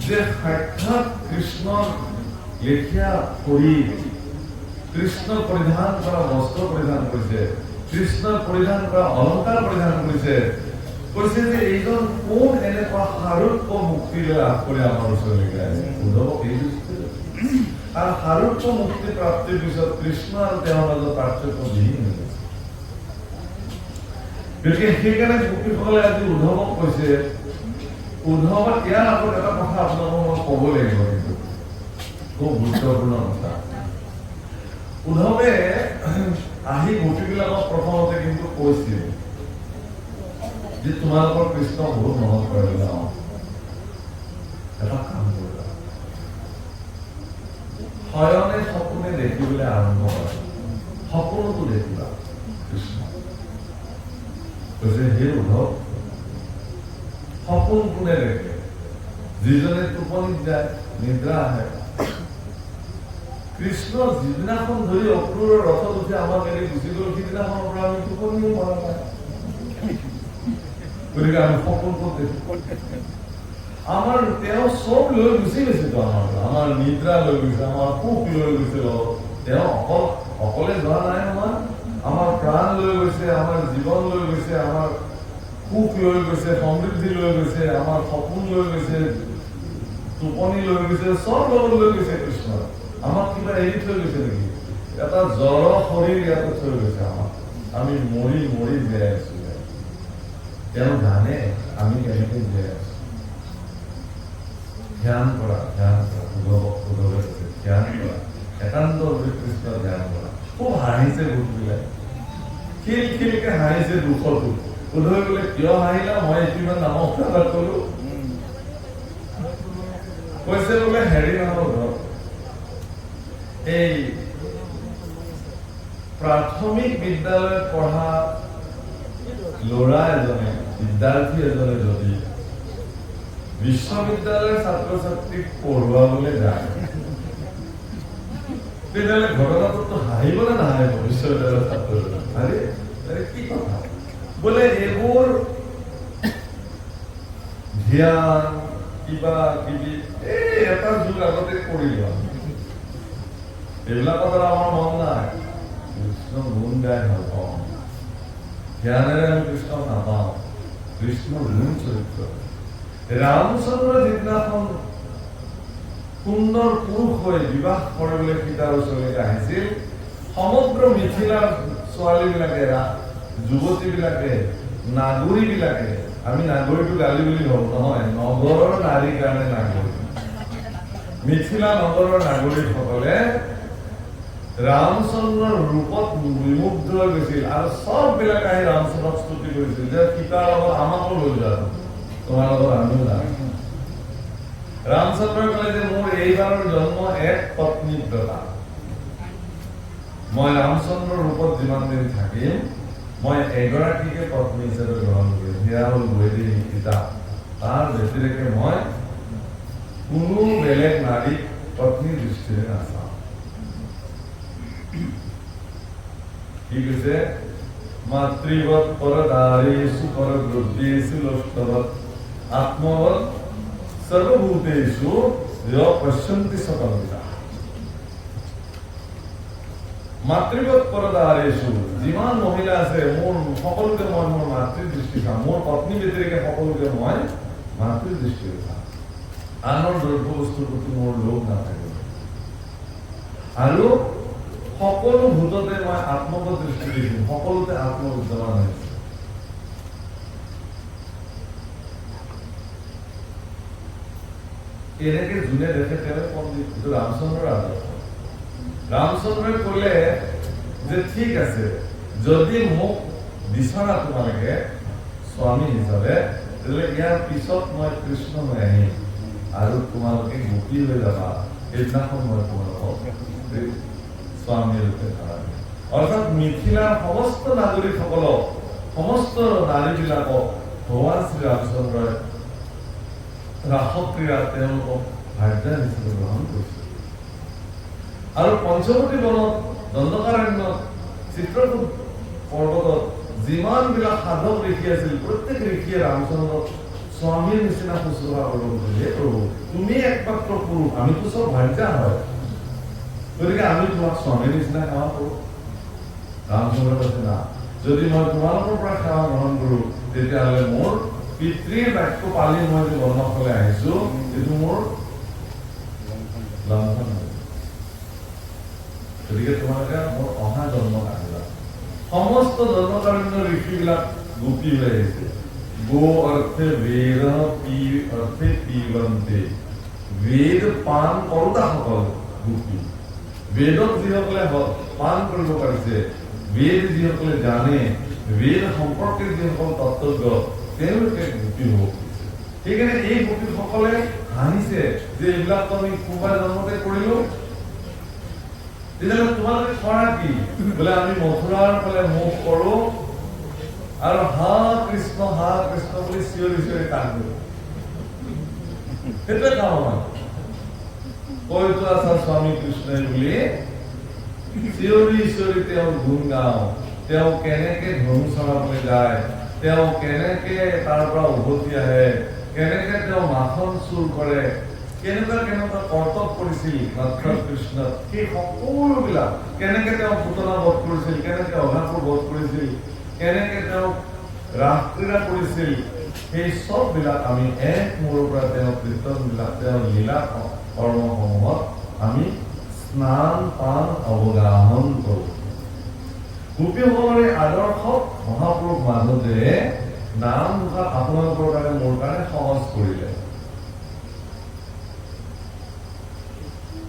যে সাক্ষাৎ কৃষ্ণ লেখীয়া কৰি, কৃষ্ণ পৰিধান কৰা বস্ত্ৰ পৰিধান কৰিছে, কৃষ্ণ পৰিধান কৰা অলংকাৰ পৰিধান কৰিছে, কৈছে যে এইজন কোন এনেকুৱা সাৰুক্য মুক্তি লাভ কৰি আমাৰ ওচৰলৈকে আহিছে। উদ্ধৱক এই দৃষ্টিৰে, আৰু সাৰুক্য মুক্তি প্ৰাপ্তিৰ পিছত কৃষ্ণ আৰু তেওঁৰ মাজত পাৰ্থক্য বিহীন হৈ গৈছে। গতিকে সেইকাৰণে গোপীসকলে আজি উদ্ধৱক কৈছে, উদ্ধৱক ইয়াৰ আগত এটা কথা আপোনালোকক মই ক'ব লাগিব, কিন্তু খুব গুৰুত্বপূৰ্ণ কথা। উদ্ধৱে আহি গোপীবিলাকক প্ৰথমতে কিন্তু কৈছিল যে তোমালোকৰ কৃষ্ণ বহুত মনত কৰে, এটা কাম কৰিবা, শয়নে সপোনে দেখিবলৈ আৰম্ভ কৰে, সপোনতো দেখিবা কৃষ্ণ। কৈছে হে উদ্ধৱ, সপোন কোনে দেখে? যিজনে টোপনিত যায়, নিদ্ৰা আহে। কৃষ্ণ যিদিনাখন ধৰি অক্ৰূৰৰ ৰথত উঠি আমাক এৰি গুচি গল, সিদিনাখনৰ পৰা আমি টোপনিও মৰা নাই। গতিকে আমি সপোন ক'ত দেখো? আমাৰ তেওঁ চব লৈ গুচি গৈছেতো আমাৰ পৰা, আমাৰ নিদ্ৰা লৈ গৈছে, আমাৰ সুখ লৈ গৈছে লগত। তেওঁ অকলে যোৱা নাই নহয়, আমাৰ প্ৰাণ লৈ গৈছে, আমাৰ জীৱন লৈ গৈছে, আমাৰ সুখ লৈ গৈছে, সমৃদ্ধি লৈ গৈছে, আমাৰ সপোন লৈ গৈছে, টোপনি লৈ গৈছে, চব লগত লৈ গৈছে কৃষ্ণ। আমাক কিবা এৰি থৈ গৈছে নেকি? এটা জড় শৰীৰ ইয়াতে থৈ গৈছে আমাক, আমি মৰি মৰি জীয়াই আছো। তেওঁ জানে আমি কেনেকে জীয়াই আছো। ধ্যান কৰা, ধ্যান কৰা, ধ্যান কৰা, একান্ত কৃষ্ণ ধ্যান কৰা। খুব হাঁহিছে গোটবিলাক, খিলখিলকে হাঁহিছে দুখতো। উদ্ধৱে বোলে কিয় হাঁহিলা? মই এইটো ইমান নমস্কাৰ কলো। কৈছে বোলে হেৰি নামৰ ঘৰ, এই প্ৰাথমিক বিদ্যালয়ত পঢ়া ল'ৰা এজনে, বিদ্যাৰ্থী এজনে যদি বিশ্ববিদ্যালয়ৰ ছাত্ৰ ছাত্ৰীক পঢ়ুৱাবলৈ যায়, তেতিয়াহ'লে ঘটনাটোতো হাঁহিব নে নাহাঁহিব? বিশ্ববিদ্যালয়ৰ ছাত্ৰজনে আৰে কি কথা বোলে, এইবোৰ ধ্যান কিবা কিবি এটা যুগ আগতে কৰিলো। এইবিলাকত আমাৰ মন নাই, কৃষ্ণ গুণ গাই ভাল পাওঁ। জ্ঞানেৰে আমি কৃষ্ণক নাপাওঁ, কৃষ্ণৰ গুণ চৰিত্ৰ। ৰামচন্দ্ৰ যিদিনাখন সুন্দৰ পুৰুষ হৈ বিবাহ কৰিবলৈ সীতাৰ ওচৰলৈ আহিছিল, সমগ্ৰ মিথিলাৰ ছোৱালীবিলাকে, যুৱতীবিলাকে, নাগৰীবিলাকে, আমি নাগৰীটো গালি বুলি ভাবো নহয়, নগৰৰ নাৰীৰ কাৰণে নাগৰী, মিথিলা নগৰৰ নাগৰিকসকলে ৰামচন্দ্ৰৰ ৰূপত বিমুগ্ধ হৈ গৈছিল আৰু সববিলাক আহি ৰামচন্দ্ৰক স্তুতি কৰিছিল যে সীতাৰ লগত আমাকো লৈ যোৱা, তোমাৰ লগত আমিও যাম। ৰামচন্দ্ৰই ক'লে যে মোৰ এইবাৰৰ জন্ম এক পত্নী ব্ৰতা, মই ৰামচন্দ্ৰৰ ৰূপত যিমান দিন থাকিম মই এগৰাকীকে পত্নী হিচাপে গ্ৰহণ কৰিম, সেয়া হ'ল বৈদেহী সীতা। তাৰ ব্যতিৰেকে মই কোনো বেলেগ নাৰীক পত্নী দৃষ্টিৰে নাচাওঁ। কি কৈছে? মাতৃবৎ পৰদাৰেষু পৰদ্ৰব্যেষু লোষ্টবৎ আত্মবৎ সৰ্বভূতেষু য় পশ্যন্তি সকলবিদা। মাতৃবৎ পৰদাৰেষু, যিমান মহিলা আছে মোৰ সকলোকে মই মোৰ মাতৃৰ দৃষ্টি চাম, মোৰ পত্নী ব্যতিৰেকে সকলোকে মই মাতৃৰ দৃষ্টিৰে চাম, আনৰ দ্ৰব্য বস্তুৰ প্ৰতি মোৰ লোভ নাথাকিব, আৰু সকলো ভূততে মই আত্মগত দৃষ্টি দেখিম, সকলোতে আত্ম বিদ্যমান হৈছে। এনেকে যোনে দেখে তেওঁ পণ্ডিত, কিন্তু ৰামচন্দ্ৰৰ আদৰ্শ। ৰামচন্দ্ৰই ক'লে যে ঠিক আছে, যদি মোক বিচৰা তোমালোকে স্বামী হিচাপে, তেতিয়াহ'লে ইয়াৰ পিছত মই কৃষ্ণ হৈ আহিম আৰু তোমালোকে গোপী হৈ যাবা, সেইদিনাখন মই তোমালোকক স্বামী ৰূপে ধৰা দিম। অৰ্থাৎ মিথিলাৰ সমস্ত নাগৰিকসকলক, সমস্ত নাৰীবিলাকক ভগৱান শ্ৰীৰামচন্দ্ৰই ৰাসক্ৰীড়াত তেওঁলোকক ভাৰ্যা হিচাপে গ্ৰহণ কৰিছিল। আৰু পঞ্চৱতী বনত, দণ্ডকাৰণ্যত, চিত্ৰকূট পৰ্বতত যিমানবিলাক সাধক ঋষি আছিল, প্ৰত্যেক ঋষিয়ে ৰামচন্দ্ৰক স্বামীৰ নিচিনা শুশ্ৰূষা কৰিব খুজিলে, প্ৰভু তুমি একমাত্ৰ পুৰুষ, আমিতো চব ভাৰ্যা হয়, গতিকে আমি তোমাক স্বামীৰ নিচিনা সেৱা কৰো। ৰামচন্দ্ৰ কৈছে না, যদি মই তোমালোকৰ পৰা সেৱা গ্ৰহণ কৰো, তেতিয়াহ'লে মোৰ পিতৃৰ বাক্য পালি মই যে বনবাসলৈ আহিছো, এইটো মোৰ লংঘন হ'ব। গতিকে তোমালোকে মোৰ অহা জন্মত আহিবা। সমস্ত দণ্ডকাৰণ্য ঋষিবিলাক গোপী হৈ আহিছে। গো অৰ্থে বেদ, পি অৰ্থে পিবন্তে, বেদ পান কৰোতাসকল গোপী। বেদক যিসকলে পান কৰিব পাৰিছে, বেদ যিসকলে জানে, বেদ সম্পৰ্কে যিসকল তত্ত্বজ্ঞ, তেওঁলোকে গোপী হ'ব খুজিছে। সেইকাৰণে এই গোপীসকলে হাঁহিছে যে এইবিলাকতো আমি কোনোবা জন্মতে কৰিলো, তেতিয়াহ'লে তোমালোকে কৰা কি? বোলে আমি মথুৰাৰ ফালে মুখ কৰো আৰু হা কৃষ্ণ বুলি চিঞৰি চিঞৰি কান্দো, সেইটোৱে কাম আমাৰ। কৈতো আছা স্বামী কৃষ্ণই বুলি চিঞৰি চিঞৰি তেওঁৰ গুণ গাওঁ, তেওঁ কেনেকে ধনু চলাবলৈ যায়, তেওঁ কেনেকে তাৰ পৰা উভতি আহে, কেনেকে তেওঁ মাখন চুৰ কৰে, কেনেকুৱা কেনেকুৱা কৰ্তব্য কৰিছিল নক্ষত্ৰ কৃষ্ণ, সেই সকলোবিলাক, কেনেকে তেওঁ পুতনা বধ কৰিছিল, কেনেকে অঘাসুৰ বধ কৰিছিল, কেনেকে তেওঁ ৰাসক্ৰীড়া কৰিছিল, সেই চববিলাক আমি এক মূৰৰ পৰা তেওঁৰ কীৰ্তনবিলাক, তেওঁৰ লীলা কৰ্মসমূহত আমি স্নান পান অৱগাহন কৰোঁ। গোপীসকলৰ আদৰ্শ মহাপুৰুষ মাধৱে নাম ঘোষা আপোনালোকৰ কাৰণে মোৰ কাৰণে সহজ কৰিলে।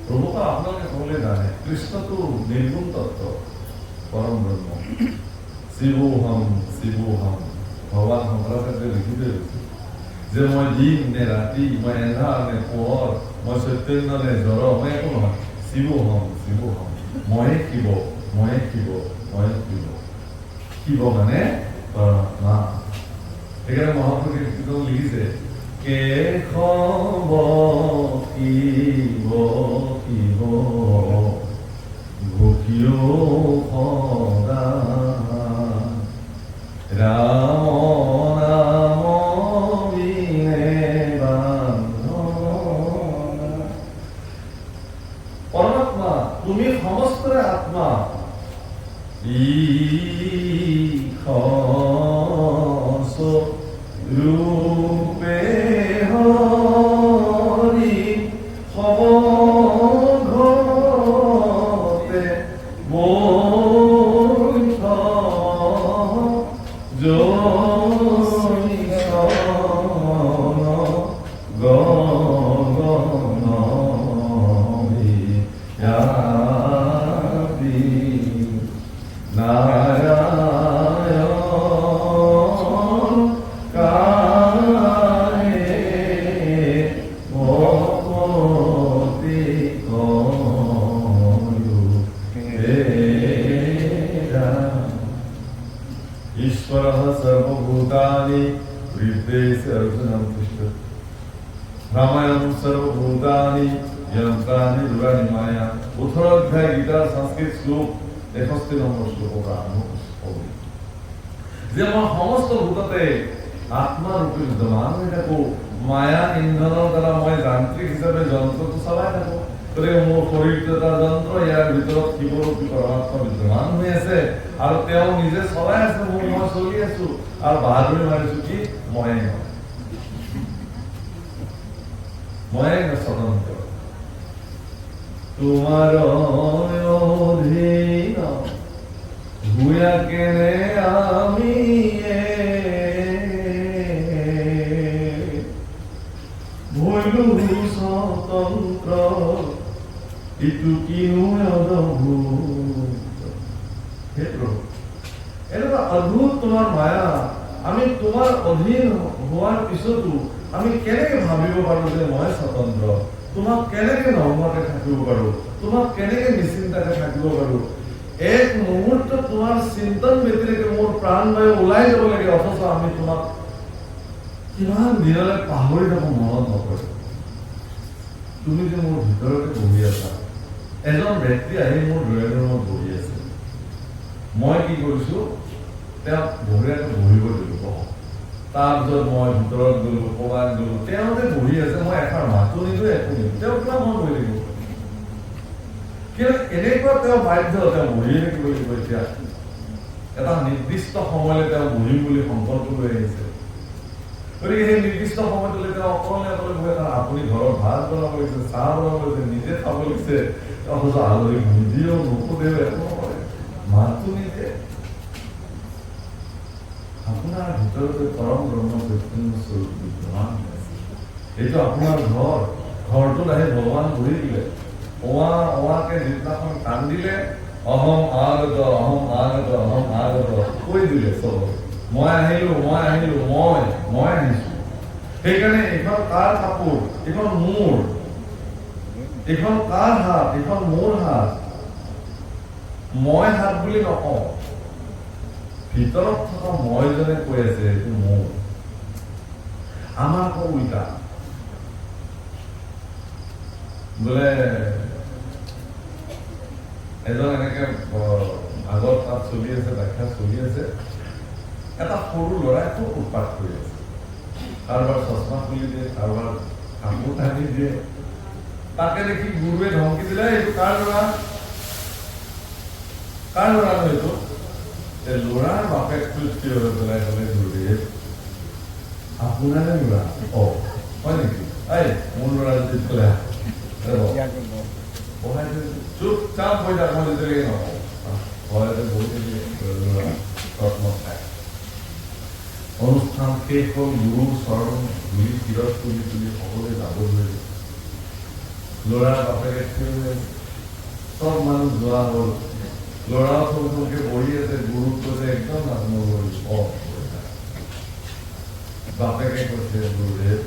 প্ৰভুক আপোনালোকে সকলোৱে জানে, কৃষ্ণটো নিৰ্গুণ তত্ত্ব, পৰম ব্ৰহ্ম, শিৱোহম শিৱোহম। ভগৱান শংকৰাচাৰ্যই লিখি থৈ গৈছে যে মই দিন নে ৰাতি, মই এন্ধাৰ নে পোহৰ, মই চৈতন্য নে জ্বৰ, মই একো নহয়, শিৱোহম শিৱোহম, ময়ে শিৱ, ময়ে শিৱ, ময়ে শিৱ। শিৱ মানে পৰমাত্মা। সেইকাৰণে মহাপুৰুষে কীৰ্তন লিখিছে, কেশৱ শিৱ শিৱ ঘোষিও সদা, ৰাম নাম বিনে বান্ধনা। পৰমাত্মা তুমি সমস্তৰে আত্মা, ই মতি ईश्वरः सर्वभूतानि हृदयेस्य अर्जुनं तिष्ठति रामायणं सर्वभूतानि यन्त्राणि दुरानि माया 18 অধ্যায় গীতাৰ সংস্কৃত শ্লোক 61 নম্বৰ শ্লোকৰ আৰম্ভ কৰোঁ যে মই সমস্ত ভূততে আত্মাৰূপে বিদ্যমান হৈ থাকো মায়া ইন্ধনৰ দ্বাৰা মই যান্ত্ৰিক হিচাপে যন্ত্ৰটো চলাই থাকো গতিকে মোৰ শৰীৰটো এটা যন্ত্ৰ ইয়াৰ ভিতৰত শিৱৰূপী পৰমাত্মা বিদ্যমান হৈ আছে আৰু তেওঁ নিজে চলাই আছে মই চলি আছো আৰু বাহাদুৰি মাৰিছো কি ময়ে স্বতন্ত্ৰ তোমাৰ অধীন ভূয়া কেনে আমি ভৈলু স্বতন্ত্ৰ ইটো কিনো অদ্ভুত হে প্ৰভু এনেকুৱা অদ্ভুত তোমাৰ মায়া আমি তোমাৰ অধীন হোৱাৰ পিছতো আমি কেনেকে ভাবিব পাৰো যে মই স্বতন্ত্ৰ তোমাক কেনেকে নমতে থাকিব পাৰো তোমাক কেনেকে নিশ্চিন্তাকে থাকিব পাৰো এক মুহূৰ্ত তোমাৰ চিন্তন ব্যতিৰেকে মোৰ প্ৰাণবায়ু ওলাই যাব লাগে অথচ আমি তোমাক কিমান দিনলৈ পাহৰি যাব মনত নপৰে তুমি যে মোৰ ভিতৰতে বহি আছা এজন ব্যক্তি আহি মোৰ ড্ৰয়িং ৰুমত বহি আছে মই কি কৰিছো তেওঁক বঢ়িয়াকৈ বহিব দিলো তাৰপিছত মই ভিতৰত গলো ক'ৰবাত গলো তেওঁ যে বহি আছে মই এষাৰ মাতো নিদিওঁ একো নিদিওঁ তেওঁ কিমান মন বহি থাকিব কিন্তু এনেকুৱা তেওঁ বাধ্য তেওঁ বহিয়ে থাকিব লাগিব এতিয়া এটা নিৰ্দিষ্ট সময়লৈ তেওঁ বহিম বুলি সংকল্প লৈ আহিছে গতিকে সেই নিৰ্দিষ্ট সময়টোলৈ তেওঁ অকলে বহি আপুনি ঘৰত ভাত বনাব লাগিছে চাহ বনাব লাগিছে নিজে খাব লাগিছে অথচ আলহী নিদিয়েও নোসোধেও একো নকৰে মাতো নিদিয়ে আপোনাৰ ভিতৰতে পৰম ব্ৰহ্ম চৈতন্য স্বৰূপ বিদ্যমান এইটো আপোনাৰ ঘৰটোত আহি ভগৱান বহি দিলে অৱাকে যিদিনাখন কান্দিলে অহম আগত কৈ দিলে চব মই আহিলো মই আহিছো সেইকাৰণে এইখন কাৰ কাপোৰ এইখন মোৰ এইখন কাৰ হাত এইখন মোৰ হাত মই হাত বুলি নকওঁ ভিতৰত থকা মইজনে কৈ আছে এইটো মোৰ আমাৰ আকৌ উল্টা বোলে এজন এনেকে আগত তাত চলি আছে ব্যাখ্যা চলি আছে এটা সৰু ল'ৰাই খুব উৎপাত কৰি আছে কাৰোবাৰ চশমা খুলি দিয়ে কাৰোবাৰ কাপোৰ টানি দিয়ে তাকে দেখি গুৰুৱে ধমকি দিলে এইটো কাৰ ল'ৰা ন এইটো ল'ৰাৰ বাপেকটো থিয় হৈ পেলাই ক'লে গুৰুদেৱ আপোনাৰে ল'ৰা হয় নেকি এই মোৰ ল'ৰা যদি থলে চুপচাপ হৈ থাক মই যেতিয়ালৈকে নকওঁ ঘৰতে বহি ল'ৰা যত্ন খায় অনুষ্ঠান শেষ হ'ল গুৰুৰ চৰণ ধুই শিৰত তুলি সকলোৱে যাব ধৰিলে ল'ৰাৰ বাপেকে থিয় হৈ চব মানুহ যোৱা হ'ল ল'ৰা থকে বহি আছে গুৰুক কৈছে একদম নাজনো বাপেকে কৈছে গুৰুদেৱ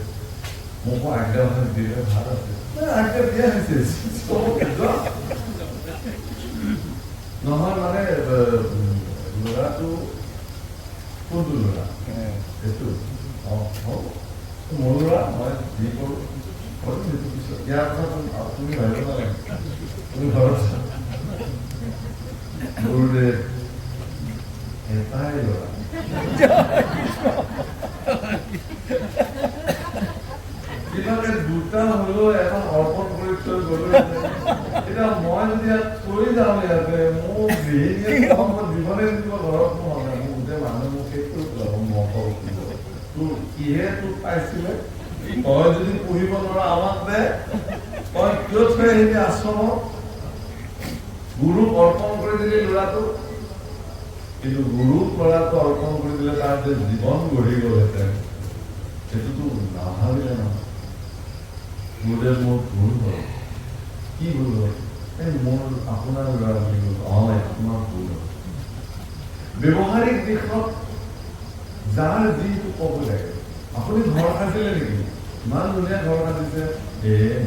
মোকো আজ্ঞাখন দিলে ভাল আছে আজ্ঞা দিয়া হৈছে নহয় মানে ল'ৰাটো কোনটো ল'ৰা সেইটো মোৰ ল'ৰা মই যি কৰোঁ সেইটো পিছত ইয়াৰ কথা তুমি ভাবিব নালাগে তুমি ঘৰত গুৰুদেৱ এটাই ল'ৰা কিবাকে দুটা হলেও এখন অৰ্পণ কৰি থৈ গলো এতিয়া মই যদি ইয়াত থৈ যাওঁ ইয়াতে মোৰ জীৱনে দিব ঘৰত মোৰ গোটেই মানুহ মোক শেষ কৰি পেলাব মহৰ তোৰ কিহে তোক পাইছিলে তই যদি পঢ়িব নোৱাৰা আমাক দে তই কিয় থৈ আহিবি আশ্ৰমত গুৰুক অৰ্পণ কৰি দিলে ল'ৰাটো কিন্তু গুৰুক ল'ৰাটো অৰ্পণ কৰি দিলে তাৰ যে জীৱন গঢ়ি গ'লহেঁতেন সেইটোতো নাভাবিলে নহয় গুৰুদেৱ মোৰ ভুল হ'ল কি ভুল হ'ল এই মোৰ আপোনাৰ ল'ৰা বুলি ক'লো তোমাৰ ভুল হ'ল ব্যৱহাৰিক দিশত যাৰ যিটো ক'ব লাগে আপুনি ঘৰ সাজিলে নেকি ইমান ধুনীয়া ঘৰ সাজিছে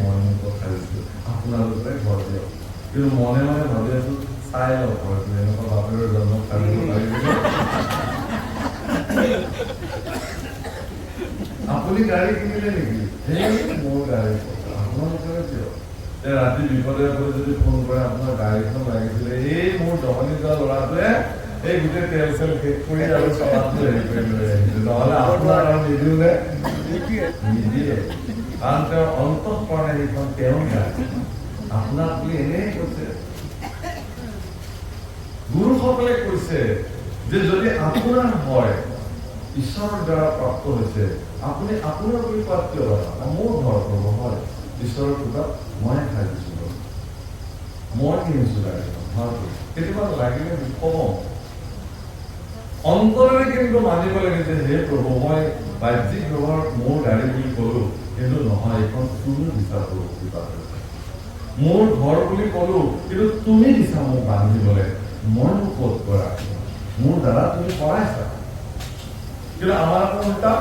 মই মোক খাইছোঁ আপোনালোকে ঘৰ দিয়ক। কিন্তু মনে মনে ভাবি আছো চাই লওক ঘৰটো এনেকুৱা বাপেৰৰ জন্ম কাঢ়িব পাৰিব। আপুনি গাড়ী কিনিলে নেকি? সেই মোৰ গাড়ী আপোনালোকে কিয় ৰাতি বিপদে আপদে যদি ফোন কৰে আপোনাৰ গাড়ীখন লাগিছিলে, এই মোৰ জমনি যোৱা ল'ৰাটোৱে এই গোটেই তেল চেল শেষ কৰি আৰু চলাটো হেৰি কৰি লৈ আহিছে, নহ'লে আপোনাৰ আৰু নিদিও নে? নিদিয়ে, কাৰণ তেওঁৰ অন্তঃকৰণে সেইখন তেওঁ গাড়ী আপোনাক বুলি এনেই কৈছে। গুৰুসকলে কৈছে যে যদি আপোনাৰ হয় ঈশ্বৰৰ দ্বাৰা প্ৰাপ্ত হৈছে, আপুনি আপোনাৰ বুলি কোৱাত কিয় বাধা? মোৰ ঘৰ কৰিব হয় ঈশ্বৰৰ কৃপাত মই খাই দিছো, মই কিনিছো গাড়ীখন ঘৰটো। কেতিয়াবা লাগিলে কম অন্তৰেৰে কিন্তু মানিব লাগে যে হে প্ৰভু মই বাহ্যিক ব্যৱহাৰ মোৰ গাড়ী বুলি কলো, কিন্তু নহয় এইখন তুমি দিছা প্ৰভু কৃপা কৰিছা। মোৰ ঘৰ বুলি কলো, কিন্তু তুমি দিছা মোক বান্ধিবলৈ, মই মোক ক'ত কৰা মোৰ দ্বাৰা তুমি কৰাইছা। কিন্তু আমাৰ উল্টা,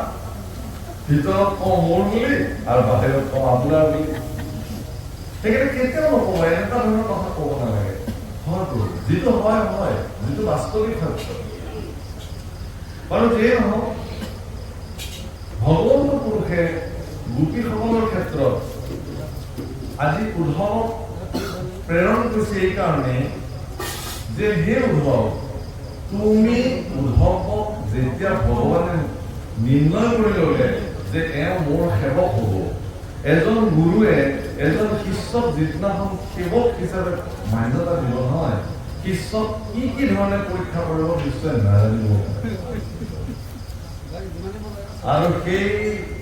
ভিতৰত কওঁ মোৰ বুলি আৰু বাহিৰত কওঁ আপোনাৰ বুলি। সেইকাৰণে কেতিয়াও নকব, এনেকুৱা ধৰণৰ কথা কব নালাগে। হয়তো যিটো হয় হয়, যিটো বাস্তৱিক সত্য। বাৰু যিয়ে নহওক, ভগৱন্ত পুৰুষে গোপীসকলৰ ক্ষেত্ৰত আজি উদ্ধৱক প্ৰেৰণ কৰিছে এই কাৰণে যে হে উদ্ধৱ, তুমি উদ্ধৱক যেতিয়া ভগৱানে নিৰ্ণয় কৰি ললে যে এওঁ মোৰ সেৱক হব, এজন গুৰুৱে এজন শিষ্যক যিদিনাখন সেৱক হিচাপে মান্যতা দিব নহয়, শিষ্যক কি কি ধৰণে পৰীক্ষা কৰিব নিশ্চয় নাজানিব। আৰু সেই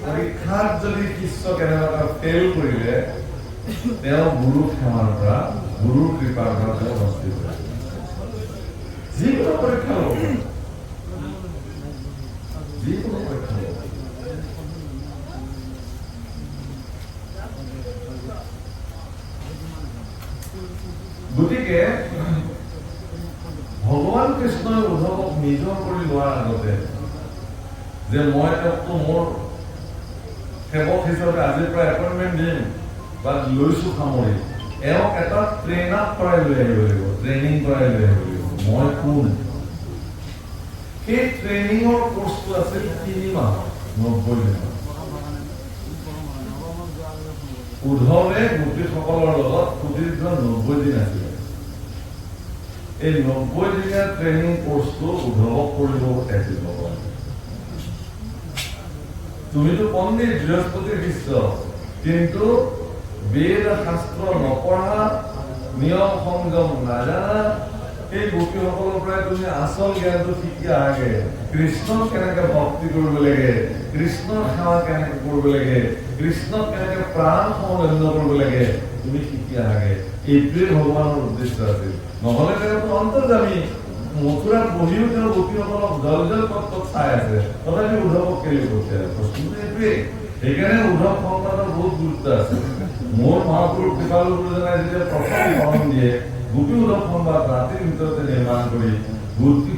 পৰীক্ষাত যদি শিষ্য কেনেবাকৈ ফেইল কৰিলে, তেওঁ গুৰু সেৱাৰ পৰা, গুৰুৰ কৃপাৰ পৰা তেওঁ বস্তি কৰে। যিকোনো পৰীক্ষা লব, যিকোনো পৰীক্ষা লব। গতিকে ভগৱান কৃষ্ণই উদ্ধৱক নিজৰ কৰি লোৱাৰ আগতে যে মই তেওঁকতো মোৰ সেৱক হিচাপে আজিৰ পৰা এপইণ্টমেণ্ট দিম বা লৈছো সামৰি, এওঁক এটা ট্ৰেইন আপ কৰাই লৈ আহিব লাগিব, ট্ৰেইনিং কৰাই লৈ আহিব লাগিব। মই কোন? সেই ট্ৰেইনিঙৰ কোৰ্চটো আছিল 3 মাহ 90 দিন। উদ্ধৱে গোপীসকলৰ লগত সুদীৰ্ঘ 90 দিন আছিলে। এই 90 দিনীয়া ট্ৰেইনিং কোৰ্চটো উদ্ধৱক কৰিব পঠাইছিল ভগৱানে। তুমিতো পণ্ডিত, বৃহস্পতিৰ শিষ্য, কিন্তু বেদ শাস্ত্ৰ নপঢ়া, নিয়ম সংযম নাজানা, সেই গোপীসকলৰ পৰাই তুমি আচল জ্ঞানটো শিকি আহাগে। কৃষ্ণক কেনেকে ভক্তি কৰিব লাগে, কৃষ্ণৰ সেৱা কেনেকে কৰিব লাগে, কৃষ্ণক কেনেকে প্ৰাণ সমবেদন কৰিব লাগে, তুমি শিকি আহাগে। এইটোৱে ভগৱানৰ উদ্দেশ্য আছিল। নহলে তেওঁতো অন্তৰ্যামী, মথুৰাত বহিও তেওঁ গোপীসকলক জল জল পথত চাই আছে, তথাপি উদ্ধৱক কেলে পঠিয়ালে? প্ৰশ্নটো এইটোৱে। সেইকাৰণে উদ্ধৱ সংবাদৰ বহুত গুৰুত্ব আছে। মোৰ মহাপুৰুষ কৃপালু গুৰুজনাই যেতিয়া প্ৰথম শৰণ দিয়ে, গোপী উদ্ধৱ সংবাদ ৰাতিৰ ভিতৰতে নিৰ্মাণ কৰি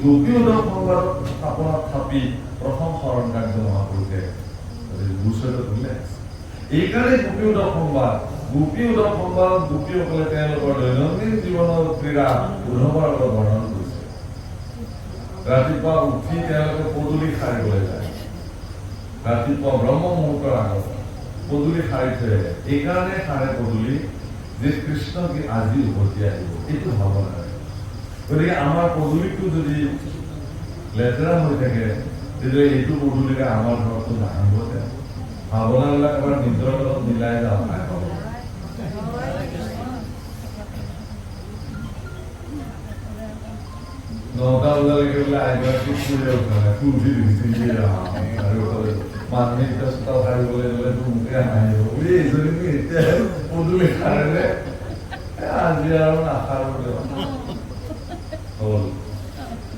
গোপী উদ্ধৱ সংবাদ স্থাপনাত থাপি প্ৰথম শৰণ কাৰ্য মহাপুৰুষে গুৰুচৰিত তুলিলে। এইকাৰণে গোপী উদ্ধৱ সংবাদ, গোপী উদ্ধৱ সংবাদত গোপীসকলে তেওঁলোকৰ দৈনন্দিন জীৱনৰ ক্ৰীড়া উদ্ধৱৰ আগত বৰ্ণন কৰিছে। ৰাতিপুৱা উঠি তেওঁলোকে পদূলি সাৰিবলৈ যায়, ৰাতিপুৱা ব্ৰহ্ম মুহূৰ্তৰ আগত পদূলি সাৰি থৈ আহে। এইকাৰণে সাৰে পদূলি যে কৃষ্ণ কি আজি উভতি আহিব, এইটো ভাৱনা। গতিকে আমাৰ পদূলিটো যদি লেতেৰা হৈ থাকে, তেতিয়া এইটো পদূলিৰে আমাৰ ঘৰতো নাহিব। ভাৱনাবিলাক এবাৰ নিজৰ লগত মিলাই যাওঁ। 9টা বজালৈকে বোলে আইগৰাকী ফুৰিয়ে উঠা নাই, ফুৰি দিছে আৰু মানুহে এতিয়া চোতাল সাৰিবলৈ গ'লে মোকে হাঁহিব বুলি এইজনী এতিয়াহে পদূলি সাৰেনে, আজি আৰু নাসাৰো হ'ল।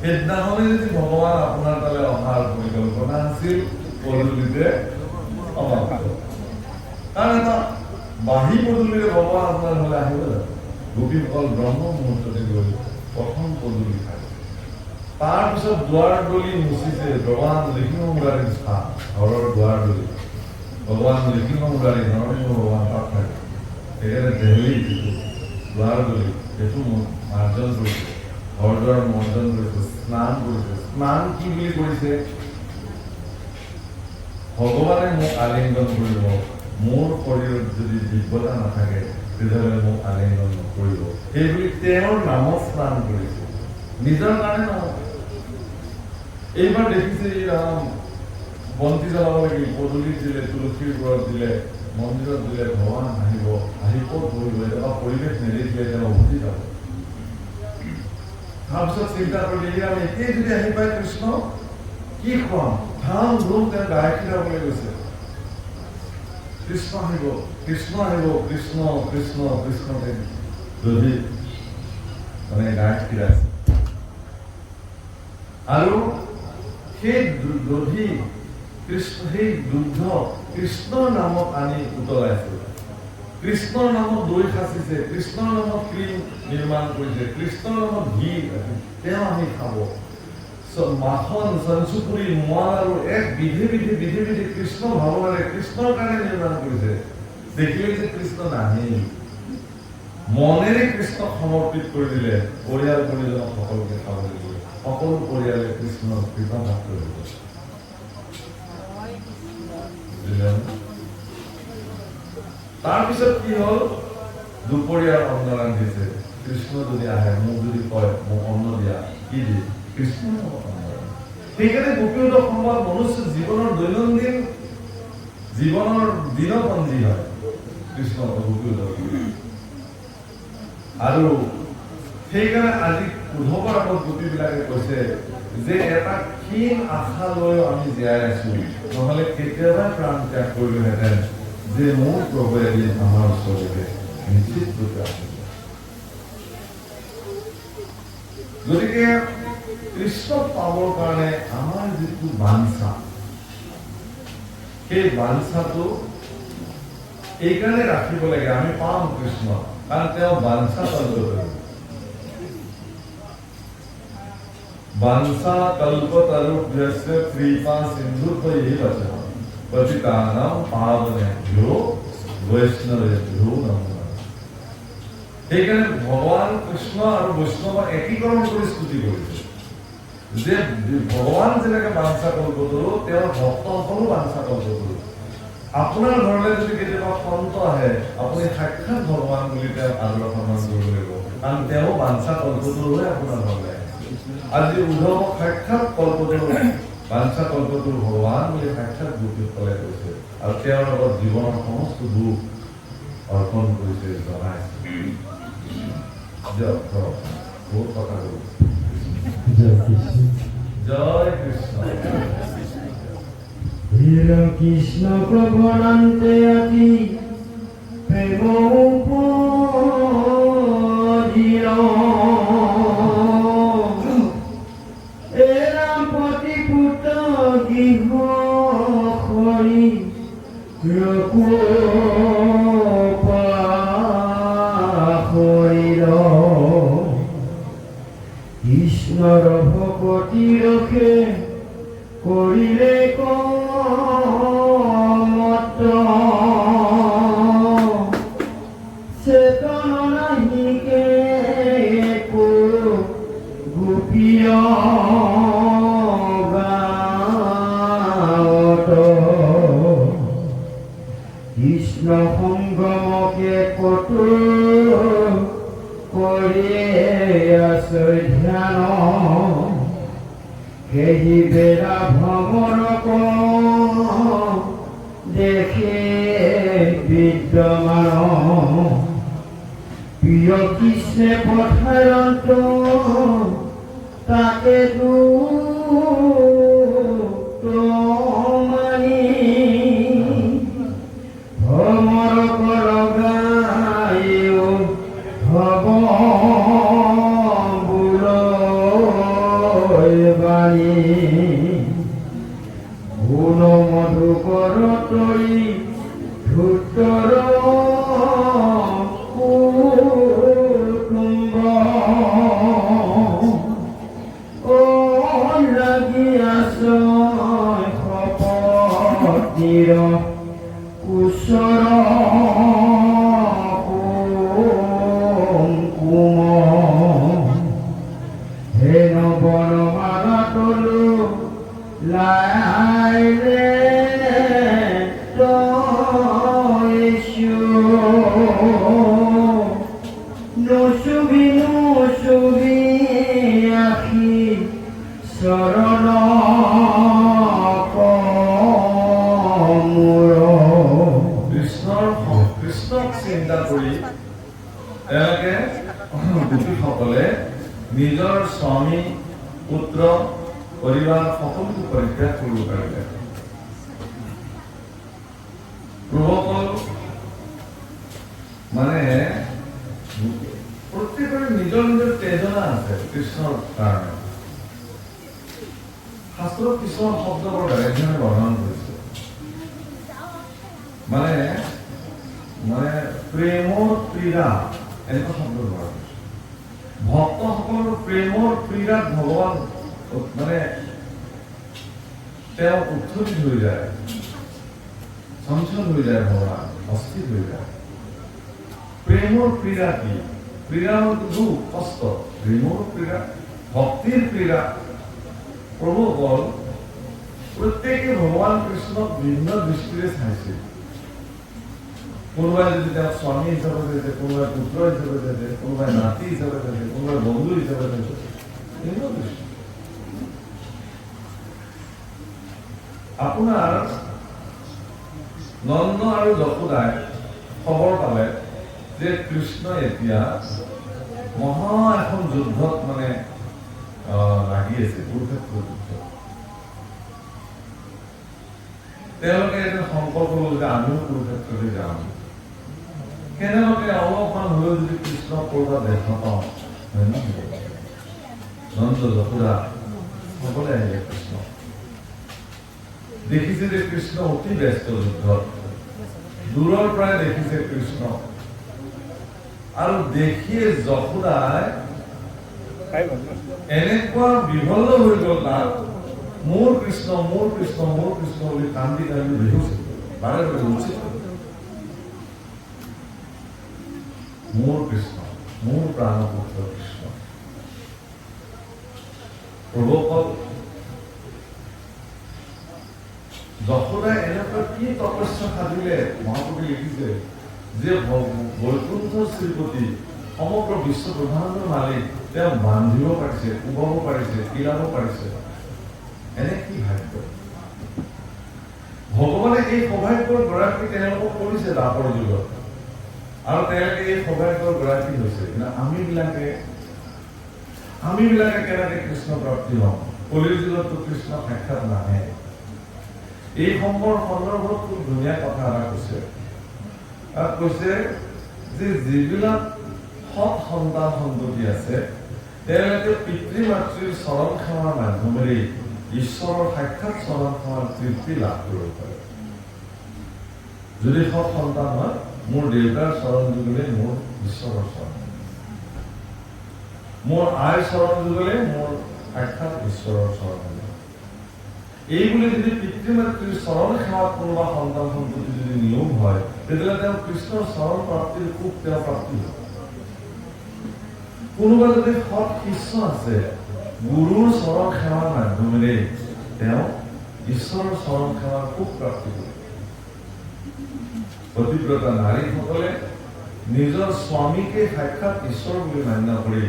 সেইদিনাখনে যদি ভগৱান আপোনাৰ তালৈ অহাৰ পৰিকল্পনা আছিল, পদূলিতে সমাপ্ত। কাৰণ এটা বাহী পদূলিৰে ভগৱান আপোনাৰ হ'লে আহিব জানো? গোপীসকল ব্ৰহ্ম মুহূৰ্ততে গৈ প্ৰথম পদূলি খায়। তাৰপিছত দুৱাৰ দলি মুচিছে, ভগৱান লিখিব ঘৰৰ দুৱাৰ দলি ভগৱান নৃসিংহ মুৰাৰী নৰসিংহ ভগৱান তাত থাকে সেইকাৰণে দেহলি যিটো দুৱাৰদলি সেইটো মাৰ্জন কৰিছে ঘৰ দুৱাৰ মৰ্জন কৰিছে স্নান কৰিছে স্নান কি বুলি কৰিছে ভগৱানে মোক আলিংগন কৰিব মোৰ শৰীৰত যদি দিব্যতা নাথাকে তেতিয়াহ'লে মোক আলিংগন নকৰিব সেইবুলি তেওঁৰ নামত স্নান কৰিছে নিজৰ কাৰণে নহয় এইবাৰ দেখিছে বন্তি জ্বলাব লাগিল পদূলিত দিলে তুলসীৰ ওপৰত দিলে মন্দিৰত দিলে ভগৱান আহিব আহি ক'ত বহিব এটা পৰিৱেশ নেদেখিলে তেওঁ উভতি যাব তাৰপিছত চিন্তা কৰিলে আমি এতিয়াই যদি আহি পায় কৃষ্ণ কি খুৱাম ধাম ধুম তেওঁ গাই খিৰাবলৈ গৈছে কৃষ্ণ আহিব কৃষ্ণ আহিব কৃষ্ণ কৃষ্ণ কৃষ্ণ যদি মানে গাই খিৰাইছে আৰু সেই দধি কৃষ্ণ সেই দুগ্ধ কৃষ্ণৰ নামত আনি উতলাইছে কৃষ্ণৰ নামত দৈ সাঁচিছে কৃষ্ণৰ নামত ক্ৰীম নিৰ্মাণ কৰিছে কৃষ্ণৰ নামত ঘি তেওঁ আহি খাব মাখন চঞ্চুপুৰি মোৱাল আৰু এক বিধি বিধি বিধি বিধি কৃষ্ণ ভাৱনাৰে কৃষ্ণৰ কাৰণে নিৰ্মাণ কৰিছে দেখিলে যে কৃষ্ণ নাহেই মনেৰে কৃষ্ণক সমৰ্পিত কৰি দিলে পৰিয়াল পৰিজনক সকলোকে খাবলৈ দিলে সকলো পৰিয়ালে কৃষ্ণৰ কৃপা লাভ কৰিব তাৰপিছত কি হ'ল দুপৰীয়াৰ অন্ন ৰান্ধিছে কৃষ্ণ যদি আহে মোক যদি কয় মোক অন্ন দিয়া কি দিয়ে কৃষ্ণ সেইকাৰণে গোপীয় সম্বাদ মনুষ্য জীৱনৰ দৈনন্দিন জীৱনৰ দিনপঞ্জী হয় কৃষ্ণ গোপীয় আৰু সেইকাৰণে আজি উদ্ধৱৰ আগত গোপীবিলাকে কৈছে যে এটা ক্ষীণ আশা লৈ আমি জীয়াই আছো নহলে কেতিয়াবা প্ৰাণ ত্যাগ কৰিলোহেঁতেন যে মোৰ প্ৰভুৱে এদিন আমাৰ ওচৰলৈকে নিশ্চিত ৰূপে আহিব গতিকে কৃষ্ণক পাবৰ কাৰণে আমাৰ যিটো বাঞ্ছা সেই বাঞ্ছাটো এইকাৰণে ৰাখিব লাগে আমি পাম কৃষ্ণ কাৰণ তেওঁ বাঞ্ছা কল্পতৰু বাঞ্ছা কল্পতৰুভ্যস্য কৃপা সিন্ধুভ্যৈব চ পতিতানাং পাবনেভ্যো বৈষ্ণৱেভ্যো নমঃ সেইকাৰণে ভগৱান কৃষ্ণ আৰু বৈষ্ণৱক একীকৰণ কৰি স্তুতি কৰিছে যে ভগৱান যেনেকে বাঞ্ছা কল্পতৰু তেওঁৰ ভক্তসকলো বাঞ্ছা কল্পতৰু আপোনাৰ ঘৰলৈ যদি কেতিয়াবা সন্ত আহে আপুনি সাক্ষাৎ ভগৱান বুলি তেওঁ আদৰ সন্মান কৰিব লাগিব কাৰণ তেওঁ বাঞ্ছা কল্পতৰু হৈ আপোনাৰ ঘৰলৈ আহে আজি উদ্ধৱক সাক্ষাৎ কল্পতৰু বাঞ্ছা কল্পতৰু ভগৱান বুলি সাক্ষাৎ গোপীসকলে কৈছে আৰু তেওঁৰ লগত জীৱনৰ সমস্ত দুখ অৰ্পণ কৰিছে জনাইছে বহুত কথা কলো জয় কৃষ্ণ হীর কৃষ্ণ প্রভনান্তে অতি প্রেম উপজিল এরা পতিপুত গৃহ হরি কৃষ্ণর ভকতি রক্ষে করিলে কমত চেতন নাহিকে গোপীয় গাঁৱত কৃষ্ণ সংগমকে কতো কৰিয়ে আছে ধ্যান সেই বেলা ভ্ৰমণ দেখে বিদ্যমান প্ৰিয় কৃষ্ণে পথাৰত তাকে মানি ভ্ৰমণ লগাই ভৱ গুণ মধুকৰ তৰি ধূতৰ কুটুম্ব লাগি আছ তেওঁলোকে গোপীসকলে নিজৰ স্বামী পুত্ৰ পৰিবাৰ সকলোকে পৰিত্যাগ কৰিব পাৰিলে। প্ৰভুসকল মানে প্ৰত্যেকৰে নিজৰ নিজৰ তেজনা আছে কৃষ্ণৰ কাৰণে। শাস্ত্ৰত কিছুমান শব্দ বৰ বেলেগধৰণে বৰ্ণনা কৰিছে। মানে মানে প্ৰেমৰ ক্ৰীড়া এনেকুৱা শব্দ ব্যৱহাৰ কৰিছে। ভক্তসকলৰ প্ৰেমৰ ক্ৰীড়াত ভগৱান মানে তেওঁ উত্থিত হৈ যায়, চঞ্চল হৈ যায়, ভগৱান অস্থিৰ হৈ যায়। প্ৰেমৰ ক্ৰীড়া কি? ক্ৰীড়া মানে দুখ কষ্ট, প্ৰেমৰ ক্ৰীড়া, ভক্তিৰ ক্ৰীড়া। প্ৰভুসকল প্ৰত্যেকে ভগৱান কৃষ্ণক ভিন্ন দৃষ্টিৰে চাইছিল। কোনোবাই যদি তেওঁক স্বামী হিচাপে চাইছে, কোনোবাই পুত্ৰ হিচাপে চাইছে, কোনোবাই নাতি হিচাপে চাইছে, কোনোবাই বন্ধু হিচাপে চাইছে। ভিন্ন দৃষ্টি। আপোনাৰ নন্দ আৰু যশোদাই খবৰ পালে যে কৃষ্ণ এতিয়া মহা এখন যুদ্ধত মানে লাগি আছে, কুৰুক্ষেত্ৰ যুদ্ধ। তেওঁলোকে এটা সংকল্প ল'লে যে আমিও কুৰুক্ষেত্ৰলৈ যাম। কেনেবাকে অলপমান হলেও যদি কৃষ্ণ কৰবাত দেখা পাওঁ, হয় ন? নন্দ যশোদা সকলে আহিলে কৃষ্ণ দেখিছে যে কৃষ্ণ অতি ব্যস্ত যুদ্ধত। দূৰৰ পৰাই দেখিছে কৃষ্ণ আৰু দেখিয়ে যশোদাই এনেকুৱা বিভল্ল হৈ গল তাত, মোৰ কৃষ্ণ মোৰ কৃষ্ণ মোৰ কৃষ্ণ বুলি কান্দি কান্দি বেহুচ বাৰে বাৰে উচিত মোৰ কৃষ্ণ, মোৰ প্ৰাণপুত্ৰ কৃষ্ণ। প্ৰভুসকল যশোদাই এনেকুৱা কি তপস্যা সাধিলে, মহাকবি লিখিছে যে বৈকুণ্ঠ শ্ৰীপতি সমগ্ৰ বিশ্ব ব্ৰহ্মাণ্ডৰ মালিক তেওঁ বান্ধিব পাৰিছে, কোবাব পাৰিছে, কিলাব পাৰিছে। এনে কি ভাগ্য! ভগৱানে এই সৌভাগ্যৰ গৰাকী তেওঁলোকক কৰিছে দাপৰ যুগত, আৰু তেওঁলোকে এই সৌভাগ্যৰ গৰাকী হৈছে। কিন্তু আমিবিলাকে কেনেকে কৃষ্ণ প্ৰাপ্তি হওঁ? কলিৰ যুগতো কৃষ্ণ সাক্ষাৎ নাহে। এই সন্দৰ্ভত খুব ধুনীয়া কথা এটা কৈছে। তাত কৈছে যে যিবিলাক সৎ সন্তান সন্ততি আছে তেওঁলোকে পিতৃ মাতৃৰ চৰণ সেৱাৰ মাধ্যমেৰে ঈশ্বৰৰ সাক্ষাৎ চৰণ সেৱাৰ তৃপ্তি লাভ কৰিব পাৰে। যদি সৎ সন্তান হয়, মোৰ দেউতাৰ চৰণ যুগলে মোৰ ঈশ্বৰৰ চৰণ, মোৰ আইৰ চৰণ যুগলে মোৰ সাক্ষাৎ ঈশ্বৰৰ চৰণ। এইবুলি যদি পিতৃ মাতৃৰ চৰণ সেৱাত কোনোবা সন্তান সন্ততি যদি নিয়োগ হয়, তেতিয়াহ'লে তেওঁ কৃষ্ণৰ চৰণ প্ৰাপ্তিৰ সুখ তেওঁ প্ৰাপ্তি হয়। কোনোবা যদি সৎ শিষ্য আছে, গুৰুৰ চৰণ সেৱাৰ মাধ্যমেৰে তেওঁ ঈশ্বৰৰ চৰণ সেৱাৰ সুখ প্ৰাপ্তি কৰে। পতিব্ৰতা নাৰীসকলে নিজৰ স্বামীকে সাক্ষাৎ ঈশ্বৰ বুলি মান্য কৰি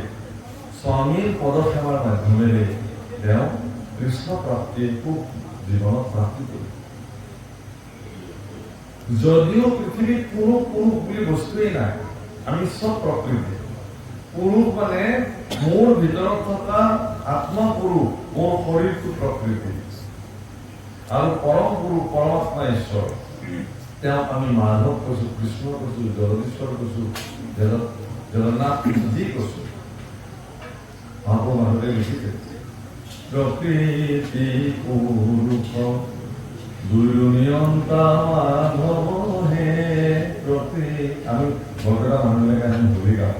স্বামীৰ পদসেৱাৰ মাধ্যমেৰে তেওঁ কৃষ্ণ প্ৰাপ্তিৰ সুখ জীৱনত প্ৰাপ্তি কৰে। যদিও পৃথিৱীত কোনো পুৰুষ বুলি বস্তুৱেই নাই, আমি চব প্ৰকৃতি। পুৰুষ মানে মোৰ ভিতৰত থকা আত্মা পুৰুষ, মোৰ শৰীৰটো প্ৰকৃতি, আৰু পৰম পুৰুষ পৰমাত্মা ঈশ্বৰ। তেওঁক আমি মাধৱ কৈছো, কৃষ্ণ কৈছো, জগদীশ্বৰ কৈছো, জগন্নাথ কৈছো, যি কৈছো। মহাপুৰুষ মাধৱে লিখিছে, প্ৰকৃতি পুৰুষ দুয়ো নিয়ন্তা মাধৱ হে প্ৰকৃতি। আমি বৰপেটা মানুহবিলাকে আমি ভুলি গাওঁ,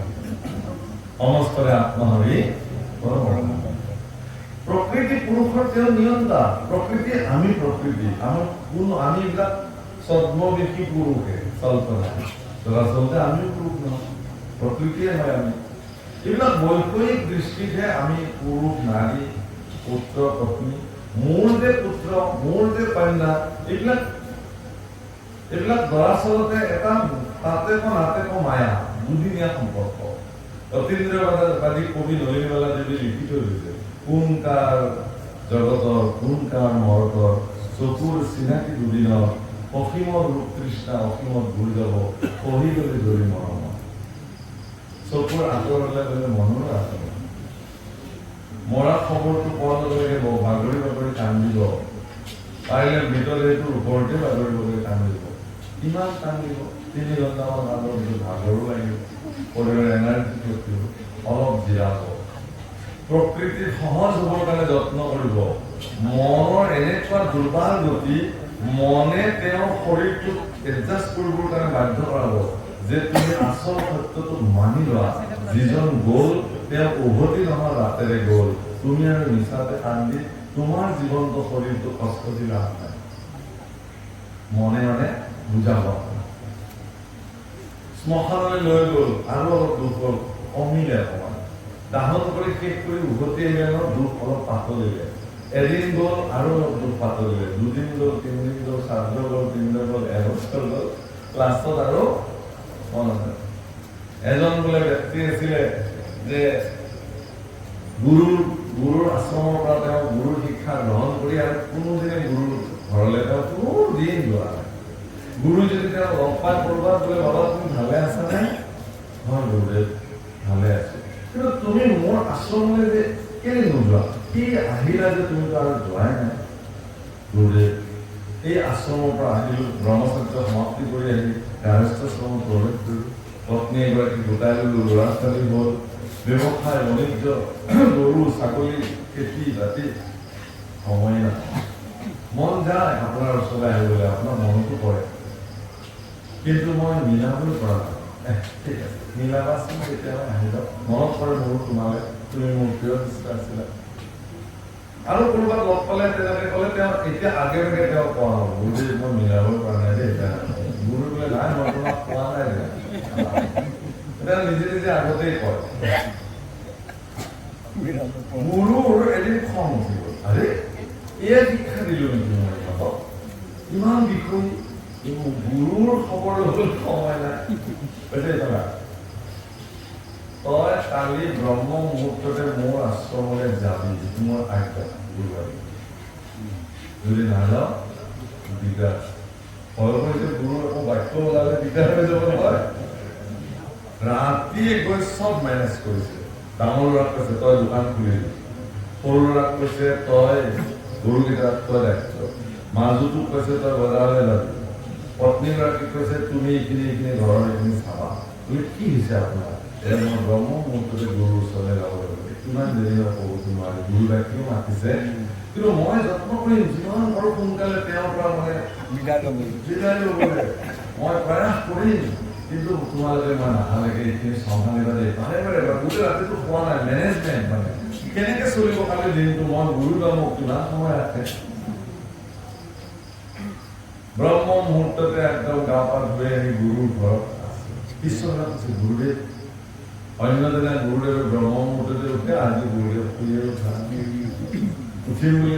সমস্তৰে আত্মহৰি প্ৰকৃতি পুৰুষৰ তেওঁ নিয়ন্তা। প্ৰকৃতি আমি প্ৰকৃতি, আমাৰ কোনো আমি এইবিলাক ছদ্মবেশী পুৰুষে চলচলা দৰাচলতে আমিও পুৰুষ নহয়, প্ৰকৃতিয়ে হয় আমি। এইবিলাক বৈষয়িক দৃষ্টিতহে আমি পুৰুষ নাৰী পুত্ৰ পত্নী, মোৰ যে পুত্ৰ মোৰ যে কন্যা, এইবিলাক দৰাচলতে এটা তাতেক নাতেক মায়া, দুদিনীয়া সম্পৰ্ক। অতীন্দ্ৰবাদী কবি নলিনীবালা দেৱী লিখি থৈ গৈছে, কোন কাৰ জগতৰ কোন কাৰ মৰতৰ, চকুৰ চিনাকি দুদিনৰ, অসীমৰ ৰূপ তৃষ্ণা অসীমত ঘূৰি যাব, পঢ়ি গলে ধৰি মৰমত। চকুৰ আঁতৰলৈ গ'লে মনৰ আঁতৰ মৰা খবৰটো পোৱাৰ লগে লগে বাগৰি বাগৰি কান্দিব পাৰিলে মৃতদেহটোৰ ওপৰতে বাগৰি বাগৰি কান্দিব ইমান কান্দিব 3 ঘণ্টামান আগৰ ভিতৰত ভাগৰো লাগিব শৰীৰৰ এনাৰ্জি থাকিব অলপ জিৰাব প্ৰকৃতিৰ সহজ হ'বৰ কাৰণে যত্ন কৰিব মনৰ এনেকুৱা দুৰ্বল গতি মনে তেওঁৰ শৰীৰটোক এডজাষ্ট কৰিবৰ কাৰণে বাধ্য কৰাব যে তুমি আচল সত্যটো মানি লোৱা যিজন গ'ল তেওঁ উভতি নহয় ৰাতেৰে গ'ল তুমি আৰু মিছাতে কান্দি তোমাৰ জীৱন্ত শৰীৰটো কষ্ট দি লাভ নাই মনে মানে বুজাব শ্মশানলৈ লৈ গ'ল আৰু অলপ দুখ হ'ল কমিলে অকণমান দাহন কৰি শেষ কৰি উভতি আহিলে ন দুখ অলপ পাতলিলে এদিন গ'ল আৰু অলপ দুখ পাতলিলে 2 দিন গ'ল 3 দিন গ'ল 7 দিন গ'ল 3 দিন গ'ল এবছৰ গ'ল লাষ্টত আৰু মনত আছে এজন বোলে ব্যক্তি আছিলে যে গুৰুৰ আশ্ৰমৰ পৰা তেওঁ গুৰুৰ শিক্ষা গ্ৰহণ কৰি আৰু কোনোদিনে গুৰুৰ ঘৰলৈ তেওঁ কোনোদিন যোৱা নাই গুৰু যদি তেওঁ লগ পাই কৰবাত বোলে বাবা তুমি ভালে আছা নে হয় গুৰুদেৱ ভালে আছো কিন্তু তুমি মোৰ আশ্ৰমলৈ যে কেলে নোযোৱা কি আহিলা যে তুমি আৰু যোৱাই নাই গুৰুদেৱ এই আশ্ৰমৰ পৰা আহিলো ব্ৰহ্মচৰ্য সমাপ্তি কৰি আহি গাৰ্হস্থ্যাশ্ৰমত প্ৰৱেশ কৰিলো পত্নী এগৰাকী গোটাই ললো ল'ৰা ছোৱালী হ'ল ব্যৱসায় বাণিজ্য গৰু ছাগলী খেতি বাতি সময় নাপায় মন যায় আপোনাৰ ওচৰলৈ আহিবলৈ আপোনাৰ মনতো পৰে কিন্তু মই মিলাবলৈ পৰা নাই ঠিক আছে মিলাবাচোন কেতিয়াবা আহিব মনত পৰে মোৰো তোমালে তুমি মোৰ প্ৰিয় নিচিনা আছিলা আৰু ক'ৰবাত লগ পালে তেনেকৈ ক'লে তেওঁ এতিয়া আগে আগে তেওঁ কোৱা হ'ব গুৰুদেৱ মই মিলাবই পৰা নাই দেই এতিয়া গুৰু বোলে নাই মই তোমাক কোৱা নাই এতিয়া নিজে নিজে আগতেই কয় গুৰুৰ এদিন খং উঠি গ'ল আৰে এয়া শিক্ষা দিলো নেকি মই ইহঁতক ইমান বিষয় গুৰুৰ খবৰ ল'বলৈ সময় নাই তই কালি ব্ৰহ্ম মুহূৰ্ততে মোৰ আশ্ৰমলৈ যাবি মোৰ আজ্ঞা গুৰুবাৰী যদি নাযাওঁ দিগদাৰ ভয় কৰিছে গুৰু আকৌ বাক্য ওলালে দিগদাৰ হৈ যাব নহয় ৰাতিয়ে গৈ চব মেনেজ কৰিছে ডাঙৰ ল'ৰাক কৈছে তই দোকান খুলিবি সৰু ল'ৰাক কৈছে তই গৰুকেইটাক তই দায়িত্ব মাজুটোক কৈছে তই বজাৰলৈ যাবি পত্নীগৰাকীক কৈছে তুমি এইখিনি ঘৰৰ এইখিনি চাবা তুমি কি হৈছে আপোনাৰ মই ব্ৰহ্ম মুহূৰ্ততে গুৰুৰ ওচৰলৈ যাব লাগিব কিমান দেৰি হয় ক'ব নোৱাৰি গুৰুগৰাকীও মাতিছে কিন্তু মই যত্ন কৰিম যিমান পাৰো সোনকালে তেওঁৰ পৰা মানে বিদায় ল'বলৈ মই প্ৰয়াস কৰিম কিন্তু তোমালোকে মই নাহালৈকে এইখিনি চম্ভালিবা দেই বাৰে বাৰে গোটেই ৰাতিটো খোৱা নাই মেনেজমেণ্ট মানে কেনেকে চলিব কালি দিনটো মই গুৰু বা মোক কিমান সময় ৰাখে ব্ৰহ্ম মুহূৰ্ততে একদম গা পা ধুই আহি গুৰুৰ ঘৰত ঈশ্বৰে কৈছে গুৰুদেৱ অন্য দিনা গুৰুদেৱে ব্ৰহ্ম মুহূৰ্ততে উঠে আজি গুৰুদেৱ শুয়ে উঠা উঠিম বুলি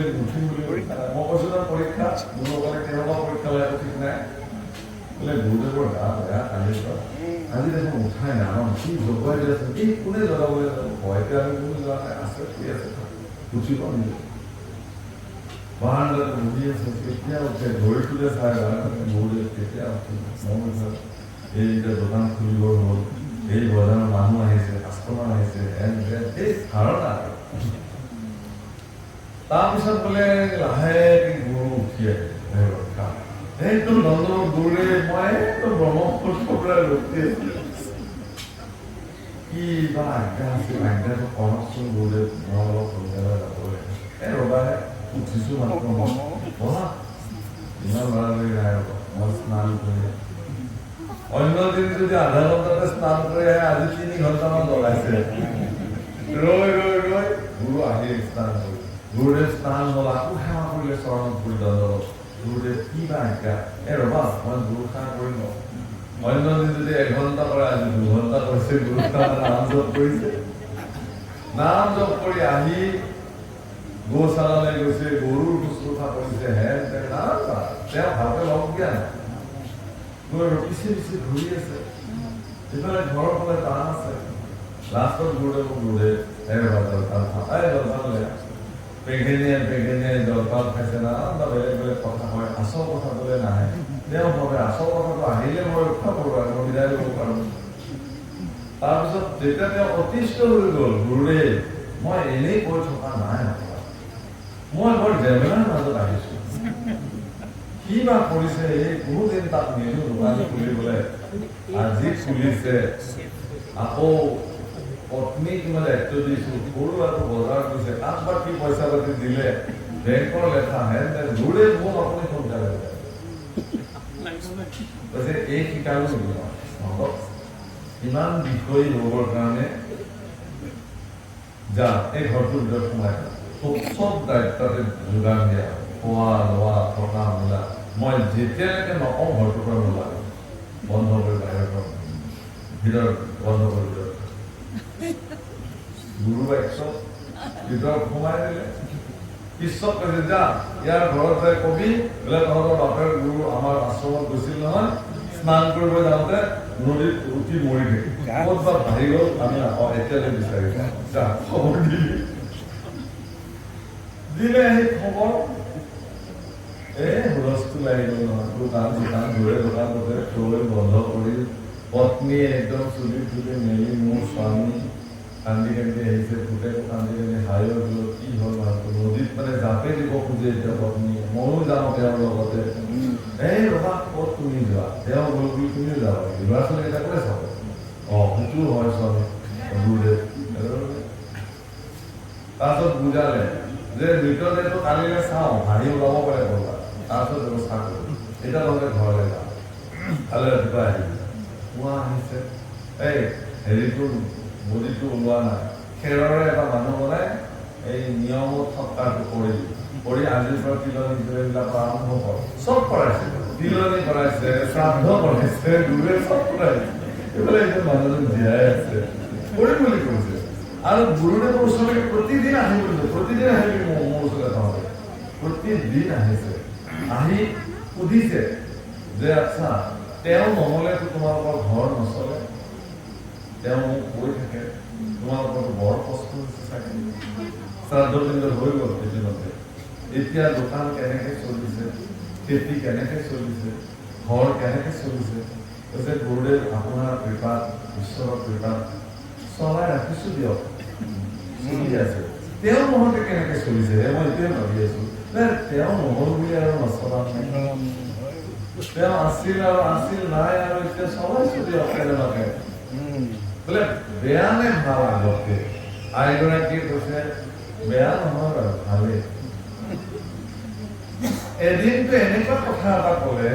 মই কৈছো ন পৰীক্ষা গুৰুসকলে কেনেকুৱা পৰীক্ষা লয় ঠিক নাই বোলে গুৰুদেৱৰ গা বেয়া কালিৰ পৰা আজি দেখোন উঠাই নাই আমাৰ কি জগুৱাই দি আছে এই কোনে জগাবলৈ ভয়তে আমি কোনো যোৱা নাই আছে ঠিক আছে উঠিব নিদিয়ে বাৰান্দাতে বহি আছে কেতিয়া উঠে ঘড়ীটোতে চাই গুৰুদেৱ কেতিয়া উঠে মই এই এতিয়া দোকান খুলিব হ'ল এই বজাৰৰ মানুহ আহিছে কাষ্টমাৰ আহিছে এই ধাৰণা তাৰপিছত বোলে লাহে গুৰু উঠি আহে এইটো নন্দন গুৰুৰে মই ব্ৰহ্মপুত্ৰৰ পৰা ৰখি আছিলো কি বা আজ্ঞা আছিল আজ্ঞাটো কওকচোন গুৰুদেৱ মই অলপ সোনকালে যাব লাগে ৰবাহে উঠিছো মাত্ৰ বহা ইমান লৰালৰি নাই ৰব মই স্নান কৰি অন্য দিন যদি আধা ঘণ্টাতে স্নান কৰি আহে আজি 3 ঘণ্টামান লগাইছে ৰৈ গুৰু আহি স্নান কৰি গুৰুদেৱ স্নান হ'ল আকৌ সেৱা কৰিলে চৰণত পৰি দণ্ডত গুৰুদেৱ কি বা আজ্ঞা ৰবা মই গুৰু সেৱা কৰি লওঁ অন্য দিন যদি 1 ঘণ্টা কৰে আজি 2 ঘণ্টা কৰিছে গুৰু নাম জপ কৰিছে নাম জপ কৰি আহি গোশালালৈ গৈছে গৰুৰ শুশ্ৰূষা কৰিছে তেওঁ ভালকে লগ দিয়া নাই পিছে পিছে ঘূৰি আছে ইফালে ঘৰৰ ফালে টান আছে লাষ্টত গুৰুদেৱ জলপান পেঘেনিয়ে জলপান খাইছে না বেলেগ বেলেগ কথা কয় আচল কথা বোলে নাহে তেওঁ ভাবে আচল কথাটো আহিলে মই ৰক্ষা কৰোঁ আৰু মই বিদায় ল'ব পাৰোঁ তাৰপিছত যেতিয়া তেওঁ অতিষ্ঠ হৈ গ'ল, গুৰুদেৱ মই এনেই কৈ থকা নাই আপোনাক, মই বৰ জেমেলাৰ মাজত আহিছোঁ, কি বা কৰিছে এই বহুদিন তাত নিলো দোকান খুলিবলৈ, আজি খুলিছে, আকৌ পত্নীক মই দায়িত্ব দিছোঁ, সৰু আৰু বজাৰ কৰিছে, তাত বা কি পইচা পাতি দিলে, বেংকৰ লেখা হেন তেন, গুৰুদেৱ মোক আপুনি সোনকালে কৈছে এই শিকালো ইমান বিষয় হ'বৰ কাৰণে যা এই ঘৰটোৰ ভিতৰত সোমাই চব দায়িত্বতে যোগান দিয়া, খোৱা লোৱা থকা মেলা, মই যেতিয়ালৈকে নকওঁ ঘৰটোৰ পৰা নোলাব, বন্ধ কৰি বাহিৰৰ পৰা ভিতৰত বন্ধ কৰি ভিতৰত গুৰু বাক্যক ভিতৰত সোমাই দিলে। পিছত কৈছে যা ইয়াৰ ঘৰত যাই কবি বোলে তহঁতৰ বাপেৰ গুৰু আমাৰ আশ্ৰমত গৈছিল নহয়, স্নান কৰিব যাওঁতে নদীত উঠি মৰি গ'ল, ক'ত বা ভাহি গ'ল আমি নাপাওঁ, এতিয়ালৈ বিচাৰি পাওঁ, যা খবৰ দিলে সেই খবৰ হুলস্থুল লাগি গ'ল নহয়, দোকান ঘূৰে দোকানতে থৈ বন্ধ কৰি, পত্নীয়ে একদম চুলি তুলি মেলি মোৰ স্বামী কান্দি কান্দি আহিছে, পুতেকো কান্দি কান্দি হাই হৈ গ'ল, কি হ'ল মানুহটো নদীত মানে জাপে দিব খোজে এতিয়া পত্নীয়ে, ময়ো যাওঁ তেওঁৰ লগতে, এই ৰবা ক'ত তুমি যোৱা, তেওঁ গ'ল বুলি তুমিও যাবা নেকি, ল'ৰা ছোৱালী এটা কোনে চাব, সেইটোও হয় স্বামী গুৰুদেৱ। তাৰপিছত বুজালে যে মৃতদেহটো কালিলৈ চাওঁ, হাঁহি ওলাব পাৰে ক'ৰবাত, তাৰপিছত ব্যৱস্থা কৰিম, এতিয়া তহঁতে ঘৰলৈ যাওঁ, কালি ৰাতিপুৱা আহিবি, পুৱা আহিছে, এই হেৰিটো বডিটো ওলোৱা নাই, খেৰৰে এটা মানুহ বনাই এই নিয়মত সৎকাৰটো কৰি আজিৰ পৰা তিলনি বিলাক আৰম্ভ কৰ, চব কৰাইছে, তিলনি কৰাইছে, শ্ৰাদ্ধ কৰাইছে, গুৰুৱে চব কৰাইছে, এইফালে এতিয়া মানুহজন জীয়াই আছে, কৰিম বুলি কৈছে। আৰু গুৰুদেৱৰ ওচৰলৈ প্ৰতিদিন আহি গৈছে, প্ৰতিদিন আহি মোৰ ওচৰলৈ তহঁতে প্ৰতিদিন আহিছে, আহি সুধিছে যে আচ্ছা তেওঁ নহ'লেতো তোমালোকৰ ঘৰ নচলে, তেওঁ মোক কৈ থাকে তোমালোকৰ বৰ কষ্ট হৈছে চাগে, শ্ৰাদ্ধ পিণ্ড হৈ গ'ল এদিনতে, এতিয়া দোকান কেনেকে চলিছে, খেতি কেনেকে চলিছে, ঘৰ কেনেকে চলিছে, কৈছে গুৰুদেৱ আপোনাৰ কৃপাত ঈশ্বৰৰ কৃপাত চলাই ৰাখিছো দিয়ক, চলি আছে, তেওঁ নহওঁতে কেনেকে চলিছে মই এইটোৱে ভাবি আছো, তেওঁ নহ'ল বুলি আৰু নচলা নাই, তেওঁ আছিল আৰু আছিল নাই আৰু এতিয়া চলাইছো দিয়ক কেনেবাকে বোলে, বেয়া নে ভাল আগতকে, আইগৰাকীয়ে কৈছে বেয়া নহয় বাৰু ভালেই, এদিনটো এনেকুৱা কথা এটা ক'লে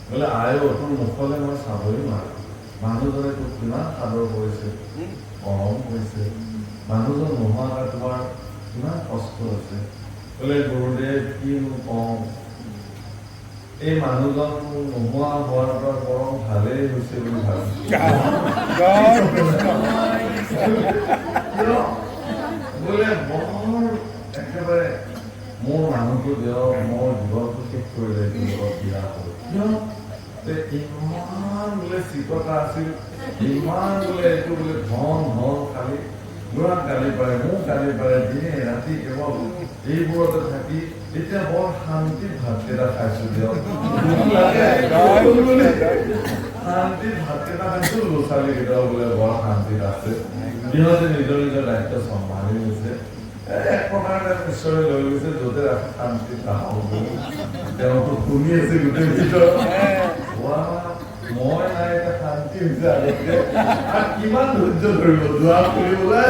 বোলে আই তোৰ মুখলৈ মই চাবই নোৱাৰো, মানুহজনে তোক কিমান সাদৰ কৰিছে, মৰম কৰিছে, মানুহজন নোহোৱাকৈ তোমাৰ কিমান কষ্ট হৈছে, বোলে গুৰুদেৱ কিনো কওঁ, এই মানুহজন নোহোৱা হোৱাৰ পৰা বৰং ভালেই হৈছে বুলি ভাবিছো, বোলে বৰ একেবাৰে মোৰ মানুহটো দিয়ক, মোৰ জীৱনটো শেষ কৰিলে ইমান বোলে চিকতা আছিল, ইমান বোলে এইটো বোলে ধন খালি বুঢ়াক গালি পাৰে, মোক গালি পাৰে, দিনে ৰাতি কেৱল এইবোৰতে থাকি এতিয়া বৰ শান্তিত ভাতকেইটা খাইছো দিয়ক, শান্তিত ভাতকেইটা খাইছো, ল'ৰা ছোৱালী কেইটাও বোলে বৰ শান্তিত আছে, সিহঁতে নিজৰ নিজৰ দায়িত্ব চম্ভালি গৈছে, এক প্ৰকাৰে ঈশ্বৰে লৈ গৈছে য'তে ৰাখি শান্তিত নাহক বুলি, তেওঁতো শুনি আছে গোটেই ভিতৰত, মই নাই এতিয়া শান্তি হৈছে আগতকে, আৰু কিমান ধৈৰ্য ধৰিব যোৱা ফুৰিবলৈ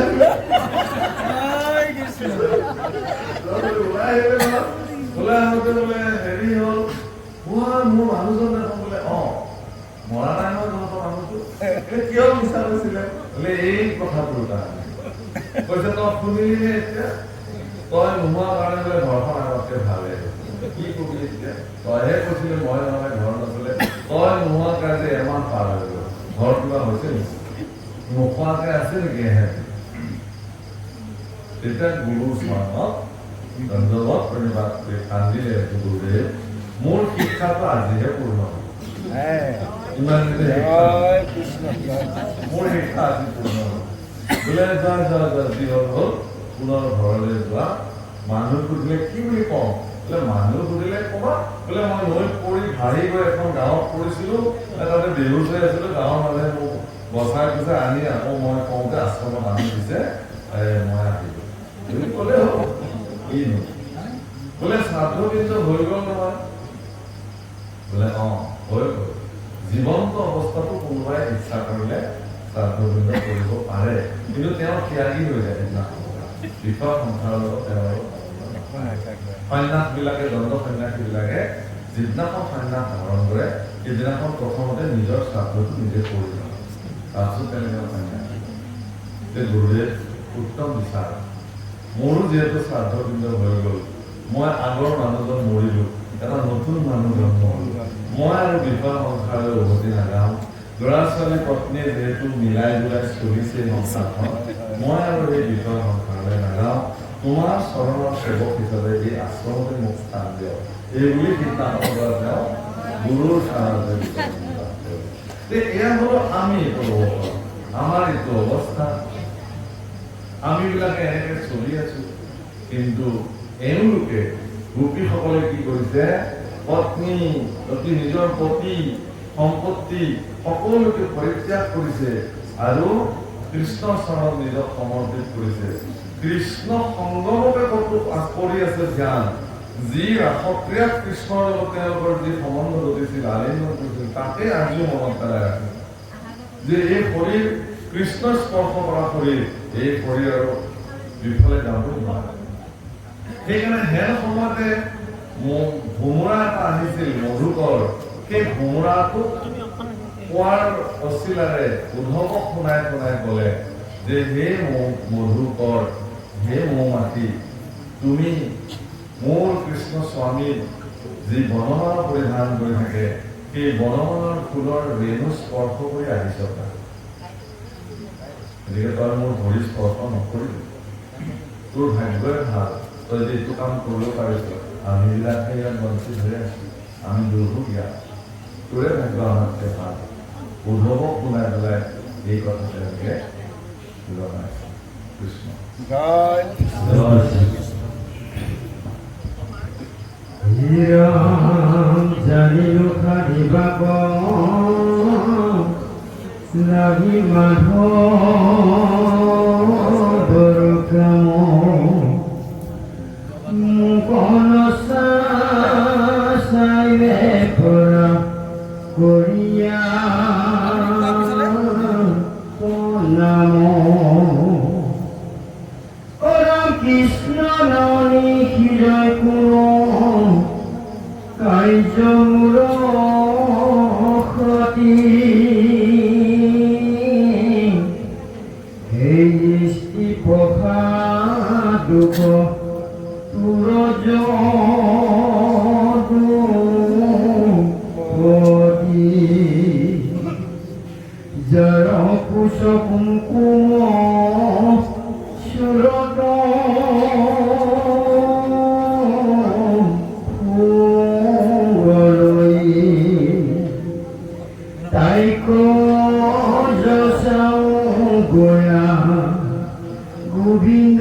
ওলাই আহোঁতে বোলে হেৰি হ'ল, মোৰ মানুহজন দেখোন বোলে মৰা নাই নহয় তহঁতৰ মানুহটো, কিয় মিছা কৈছিলে বোলে এই কথাটোৰ কাৰণে, কৈছে তই শুনিলিহে এতিয়া, তই নোহোৱা কাৰণে বোলে ঘৰখন আগতকে ভালে, কি কবি এতিয়া, তইহে কৈছিলি মই নহ'লে ঘৰ নচলে, তই নোহোৱা কাৰণে এমাহ পাৰ হৈ গ'ল, ঘৰ কিবা হৈছে নেকি, নোখোৱাকে আছে নেকি এহেঁতি, তেতিয়া গুৰুৰ স্মৰণত ধন্যবাদ প্ৰণিবাদ কৰি কান্দিলে গুৰুদেৱ, মোৰ শিক্ষাটো আজিহে পূৰ্ণ হ'ল, ইমান মোৰ শিক্ষা আজি পূৰ্ণ হ'ল, বোলে যোৱা যি হ'ল পুনৰ ঘৰলৈ যোৱা, মানুহ সুধিলে কি বুলি কওঁ, বোলে মানুহ সুধিলে ক'বা বোলে মই নৈত পৰি ভাহি গৈ এখন গাঁৱত পৰিছিলো, তাতে বেহুচ হৈ আছিলো, গাঁৱৰ মানুহে মোক বচাই পিছে আনি আকৌ মই কওঁ যে আশ্ৰমত আনি দিছে মই আহিলোঁ বুলি ক'লে হ'ব কিনো বোলে শ্ৰাদ্ধ কিন্তু হৈ গ'ল নহয় বোলে হৈ গ'ল জীৱন্ত অৱস্থাটো কোনোবাই ইচ্ছা কৰিলে শ্ৰাদ্ধ বিন্ধ কৰিব পাৰে কিন্তু তেওঁ ত্যাগী হৈ যায় বিষয় সংসাৰৰ লগত তেওঁ সন্ন্যাসবিলাকে দণ্ড সন্ন্যাসীবিলাকে যিদিনাখন সন্ন্যাস ধাৰণ কৰে সেইদিনাখন প্ৰথমতে নিজৰ শ্ৰাদ্ধটো নিজে কৰি লয় তাৰপিছত তেনেকৈ সন্ন্যাসী যে গুৰুদেৱ উত্তম বিচাৰ মোৰো যিহেতু শ্ৰাদ্ধ বিন্ধ হৈ গ'ল মই আগৰ মানুহজন মৰিলোঁ এটা নতুন মানুহ জন্ম হ'ল মই আৰু বিষয় সংসাৰলৈ উভতি নাযাওঁ ল'ৰা ছোৱালী পত্নীয়ে যিহেতু মিলাই জুলাই চলিছে সংসাৰখন মই আৰু এই বিষয় সংসাৰলৈ নাযাওঁ তোমাৰ চৰণৰ সেৱক হিচাপে এই আশ্ৰমতে মোক স্থান দিয়ক এইবুলি সিদ্ধান্ত লোৱা তেওঁ গুৰুৰ এয়া হলো আমি এইটো ল'ব পাৰোঁ আমাৰ এইটো অৱস্থা আমিবিলাকে এনেকে চলি আছো কিন্তু এওঁলোকে গোপীসকলে কি কৰিছে পত্নী অতি নিজৰ পতি সম্পত্তি সকলোকে পৰিত্যাগ কৰিছে আৰু কৃষ্ণ চৰণত নিজক সমৰ্পিত কৰিছে কৃষ্ণ সংগমতে কতো কৰি আছে ধ্যান যি ৰাসক্ৰিয়াত কৃষ্ণৰ লগত তেওঁলোকৰ যি সম্বন্ধ ঘটিছিল আলিংগন কৰিছিল তাকে আজিও মনত পেলাই ৰাখে যে এই শৰীৰ কৃষ্ণ স্পৰ্শ কৰা শৰীৰ এই শৰীৰ আৰু বিফলে যাব নোৱাৰে সেইকাৰণে হেন সময়তে ভোমোৰা এটা আহিছিল মধুকৰ সেই ভোমোৰাটো কোৱাৰ অচিলাৰে উদ্ধৱক শুনাই শুনাই ক'লে যে হে মধুকৰ হে মৌ মাটি তুমি মোৰ কৃষ্ণ স্বামীৰ যি বনমালা পৰিধান কৰি থাকে সেই বনমালাৰ ফুলৰ ৰেণু স্পৰ্শ কৰি আহিছ গতিকে তই মোৰ ভৰি স্পৰ্শ নকৰিবি তোৰ ভাগ্যই ভাল তই যে এইটো কাম কৰিব পাৰিছ আমিবিলাকে ইয়াত বঞ্চিত হৈ আছো আমি দুৰ্ভগীয়া তোৰে ভাগ্য আমাতকে ভাল উদ্ধৱক শুনাই পেলাই এই কথা তেওঁলোকে জনাইছে কৃষ্ণ জানিলো খাদিবাক লাগি মাধৱৰ কাম মুখন চাইবে পৰা কৰিয়া নাম কৃষ্ণ ননি হৃদয় কোনো কাৰ্যমূৰ সতী সেই দৃষ্টি পখা দুখ তোৰ জৰ কুশ কুমকুম সুৰত তাইক যশাও গয়া গোবিন্দ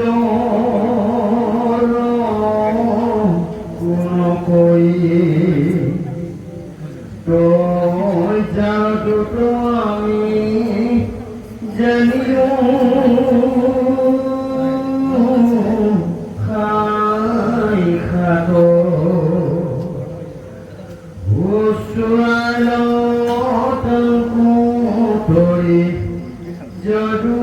কোন কৈ তই যাদুত আমি জানিলো খাই খাত ধৰি যদু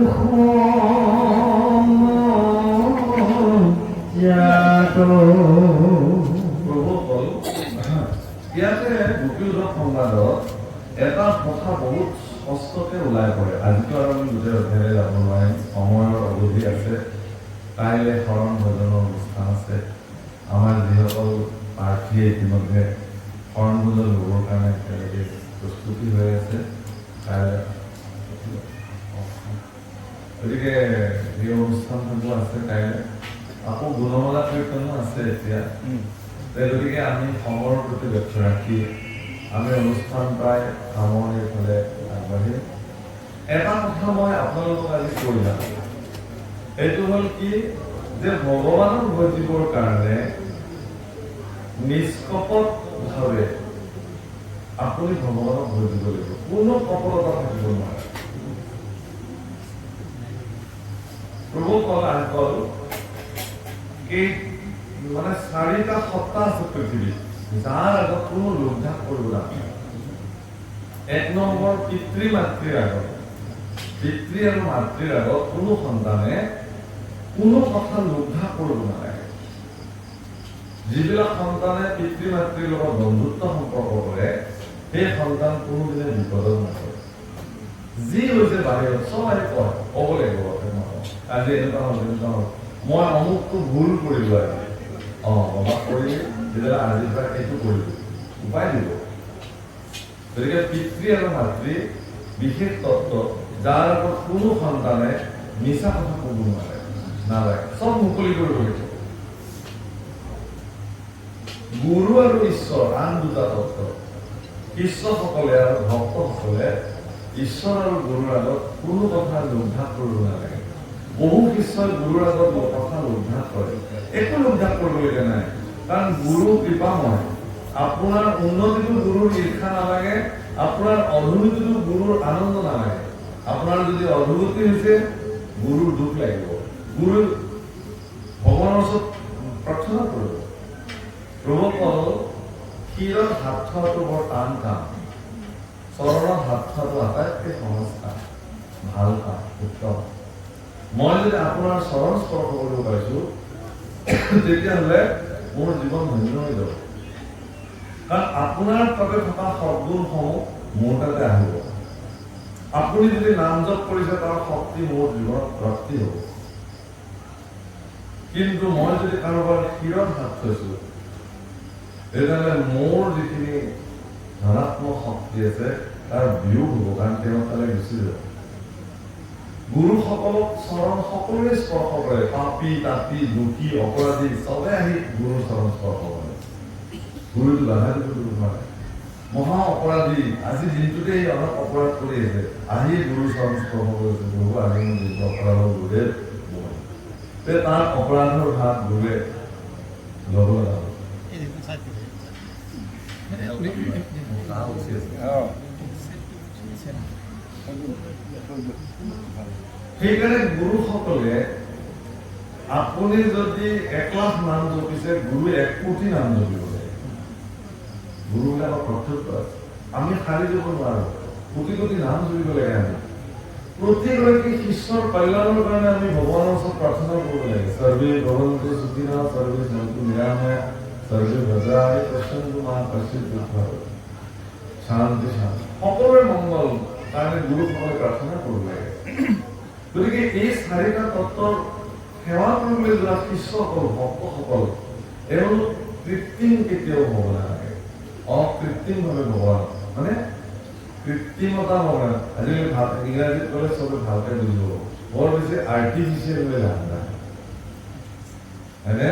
প্ৰভুসকল ইয়াতে গোপী উদ্ধৱ সংবাদত এটা কথা বহুত স্পষ্টকে ওলাই পৰে আজিতো আৰু আমি গোটেই অধ্যায়লৈ যাব নোৱাৰিম সময়ৰ অৱধি আছে কাইলৈ শৰণ ভজনৰ অনুষ্ঠান আছে আমাৰ যিসকল প্ৰাৰ্থীয়ে ইতিমধ্যে শৰণ ভজন ল'বৰ কাৰণে তেওঁলোকে প্ৰস্তুতি হৈ আছে কাইলৈ গতিকে এই অনুষ্ঠানসমূহ আছে কাইলৈ আকৌ গুণমালা কীৰ্তনো আছে এতিয়া গতিকে আমি সময়ৰ প্ৰতি লক্ষ্য ৰাখি আমি অনুষ্ঠান প্ৰায় সামৰণিৰ ফালে আগবাঢ়িম এটা কথা মই আপোনালোকক আজি কৈ যাম এইটো হ'ল কি যে ভগৱানক ভজিবৰ কাৰণে নিষ্কপটভাৱে আপুনি ভগৱানক ভজিব লাগিব কোনো কপটতা থাকিব নোৱাৰে প্ৰভু কল এই মানে 4টা সত্তা আছে পৃথিৱীত যাৰ আগত কোনো লোকধাক কৰিব নালাগে। 1 নম্বৰ পিতৃ মাতৃৰ আগত, পিতৃ আৰু মাতৃৰ আগত কোনো সন্তানে কোনো কথা লোকধাক কৰিব নালাগে। যিবিলাক সন্তানে পিতৃ মাতৃৰ লগত বন্ধুত্ব সম্পৰ্ক কৰে সেই সন্তান কোনোদিনে বিপদত নপৰে। যি হৈছে বাহিৰত চব আহি কয় ক'ব লাগিব আজি এনেকুৱা হ'ল তেনেকুৱা হ'ল মই অমুকটো ভুল কৰিলো আজি বাবা কৰি তেতিয়াহ'লে আজিৰ পৰা এইটো কৰিলো উপায় দিব। গতিকে পিতৃ আৰু মাতৃ বিশেষ তত্ত্ব যাৰ আগত কোনো সন্তানে মিছা কথা ক'ব নালাগে, চব মুকলি কৰিব লাগিব। গুৰু আৰু ঈশ্বৰ আন দুটা তত্ত্ব। শিষ্যসকলে আৰু ভক্তসকলে ঈশ্বৰ আৰু গুৰুৰ আগত কোনো কথা লোকধাক কৰিব নালাগে। বহু শিষ্যই গুৰুৰ আগত কথা লোকধাক কৰে, একো লোকধাক কৰিবলগীয়া নাই, কাৰণ গুৰু কৃপাময়। আপোনাৰ উন্নতিটো গুৰুৰ ঈৰ্ষা নালাগে, আপোনাৰ অধোগতিটো গুৰুৰ আনন্দ নালাগে। আপোনাৰ যদি অধোগতি হৈছে গুৰুৰ দুখ লাগিব, গুৰু ভগৱানৰ ওচৰত প্ৰাৰ্থনা কৰিব। প্ৰভু কল ক্ষীৰত হাত থোৱাটো বৰ টান কাম, চৰণত হাত থোৱাটো আটাইতকৈ সহজ কাম, ভাল কাম, উত্তম। মই যদি আপোনাৰ চৰণ স্পৰ্শ কৰিব পাৰিছো তেতিয়াহ'লে মোৰ জীৱন ধন্য হৈ যাব, কাৰণ আপোনাৰ তাতে থকা সদ্গুণসমূহ মোৰ তাতে আহিব। আপুনি যদি নাম জপ কৰিছে তাৰ শক্তি মোৰ জীৱনত প্ৰাপ্তি হ'ব। কিন্তু মই যদি কাৰোবাৰ ক্ষীৰত হাত থৈছো তেতিয়াহ'লে মোৰ যিখিনি ধনাত্মক শক্তি আছে তাৰ বিয়োগ হ'ব, কাৰণ তেওঁ তালৈ গুচি যাব। গুৰুসকলক চৰণ সকলোৱে স্পৰ্শ কৰে, পাপী তাপী দুখী অপৰাধী চবে আহি গুৰুৰ চৰণ স্পৰ্শ কৰে। গুৰুটো বাধা দিব নোৱাৰে। মহা অপৰাধী আজি দিনটোতে অলপ অপৰাধ কৰি আছে, আহি গুৰুৰ চৰণ স্পৰ্শ কৰিছে, প্ৰভু আজি মোৰ দিনটো অপৰাধৰ গুৰুৱে তাৰ অপৰাধৰ ভাগ গুৰুৱে ল'ব লাগিব। সেইকাৰণে গুৰুসকলে আপুনি যদি 1 লাখ নাম জপিছে গুৰু 1 কোটি নাম জপিব লাগে। গুৰুবিলাকৰ কৰ্তব্য আছে, আমি শাৰী যাব নোৱাৰো, কোটি কোটি নাম জপিব লাগে। আমি প্ৰতিগৰাকী শিষ্যৰ কল্যাণৰ কাৰণে আমি ভগৱানৰ ওচৰত প্ৰাৰ্থনা কৰিব লাগে। সৰ্বে ভৱন্তু সুখিনঃ সৰ্বে সন্তু নিৰাময়া সৰ্বে ভদ্ৰাণি পশ্যন্তু মা কশ্চিৎ দুঃখঃ। শান্তি শান্তি সকলোৰে মংগল কাৰণে গুৰুসকলে প্ৰাৰ্থনা কৰিব লাগে। গতিকে এই 4টা তত্ত্বৰ সেৱা কৰিবলৈ যোৱা শিষ্যসকল ভক্তসকল এওঁলোক কৃত্ৰিম কেতিয়াও হ'ব নালাগে, অকৃত্ৰিমভাৱে ভগৱান মানে কৃত্ৰিমতা নহয়। আজিকালি ইংৰাজীত ক'লে চবে ভালকে বুজিব, বৰ বেছি আৰ্টিফিচিয়েল হৈ লাভ নাই, হয়নে?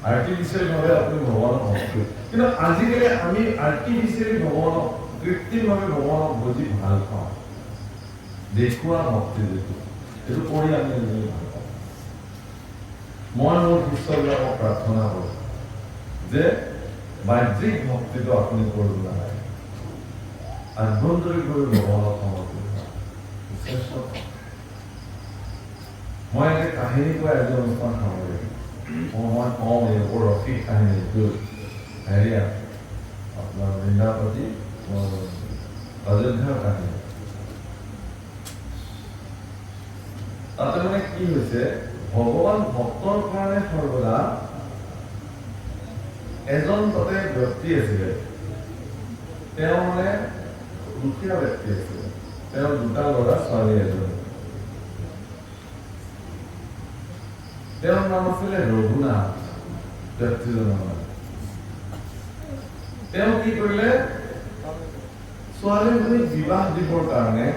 আৰ্টিফিচিয়েল ভাৱে আপুনি ভগৱানক ভক্তি, কিন্তু আজিকালি আমি আৰ্টিফিচিয়েলি ভগৱানক কৃত্ৰিমভাৱে ভগৱানক বুজি ভাল পাওঁ, দেখুওৱা ভক্তি যিটো সেইটো কৰি আমি ভাল পাওঁ। মই মোৰ শিষ্যবিলাকক প্ৰাৰ্থনা কৰোঁ যে বাহ্যিক ভক্তিটো আপুনি কৰিব নালাগে, আভ্যন্তৰীণভাৱে ভগৱানক সমৰ্পিত শ্ৰেষ্ঠ। মই এটা কাহিনী কৈ আজি অনুষ্ঠান সামৰিম। মই কওঁ এই বৰ ৰসিক কাহিনী, হেৰিয়া আপোনাৰ বৃন্দাবতী অযোধ্যাৰ কাহিনী। তাতে মানে কি হৈছে, ভগৱান ভক্তৰ কাৰণে সৰ্বদা এজন তাতে ব্যক্তি আছিলে, তেওঁ মানে দুখীয়া ব্যক্তি আছিলে, তেওঁৰ 2টা ল'ৰা ছোৱালী এজনী। তেওঁৰ নাম আছিলে ৰঘুনাথ, ব্যক্তিজনৰ নাম। তেওঁ কি কৰিলে, ছোৱালীজনীক বিবাহ দিবৰ কাৰণে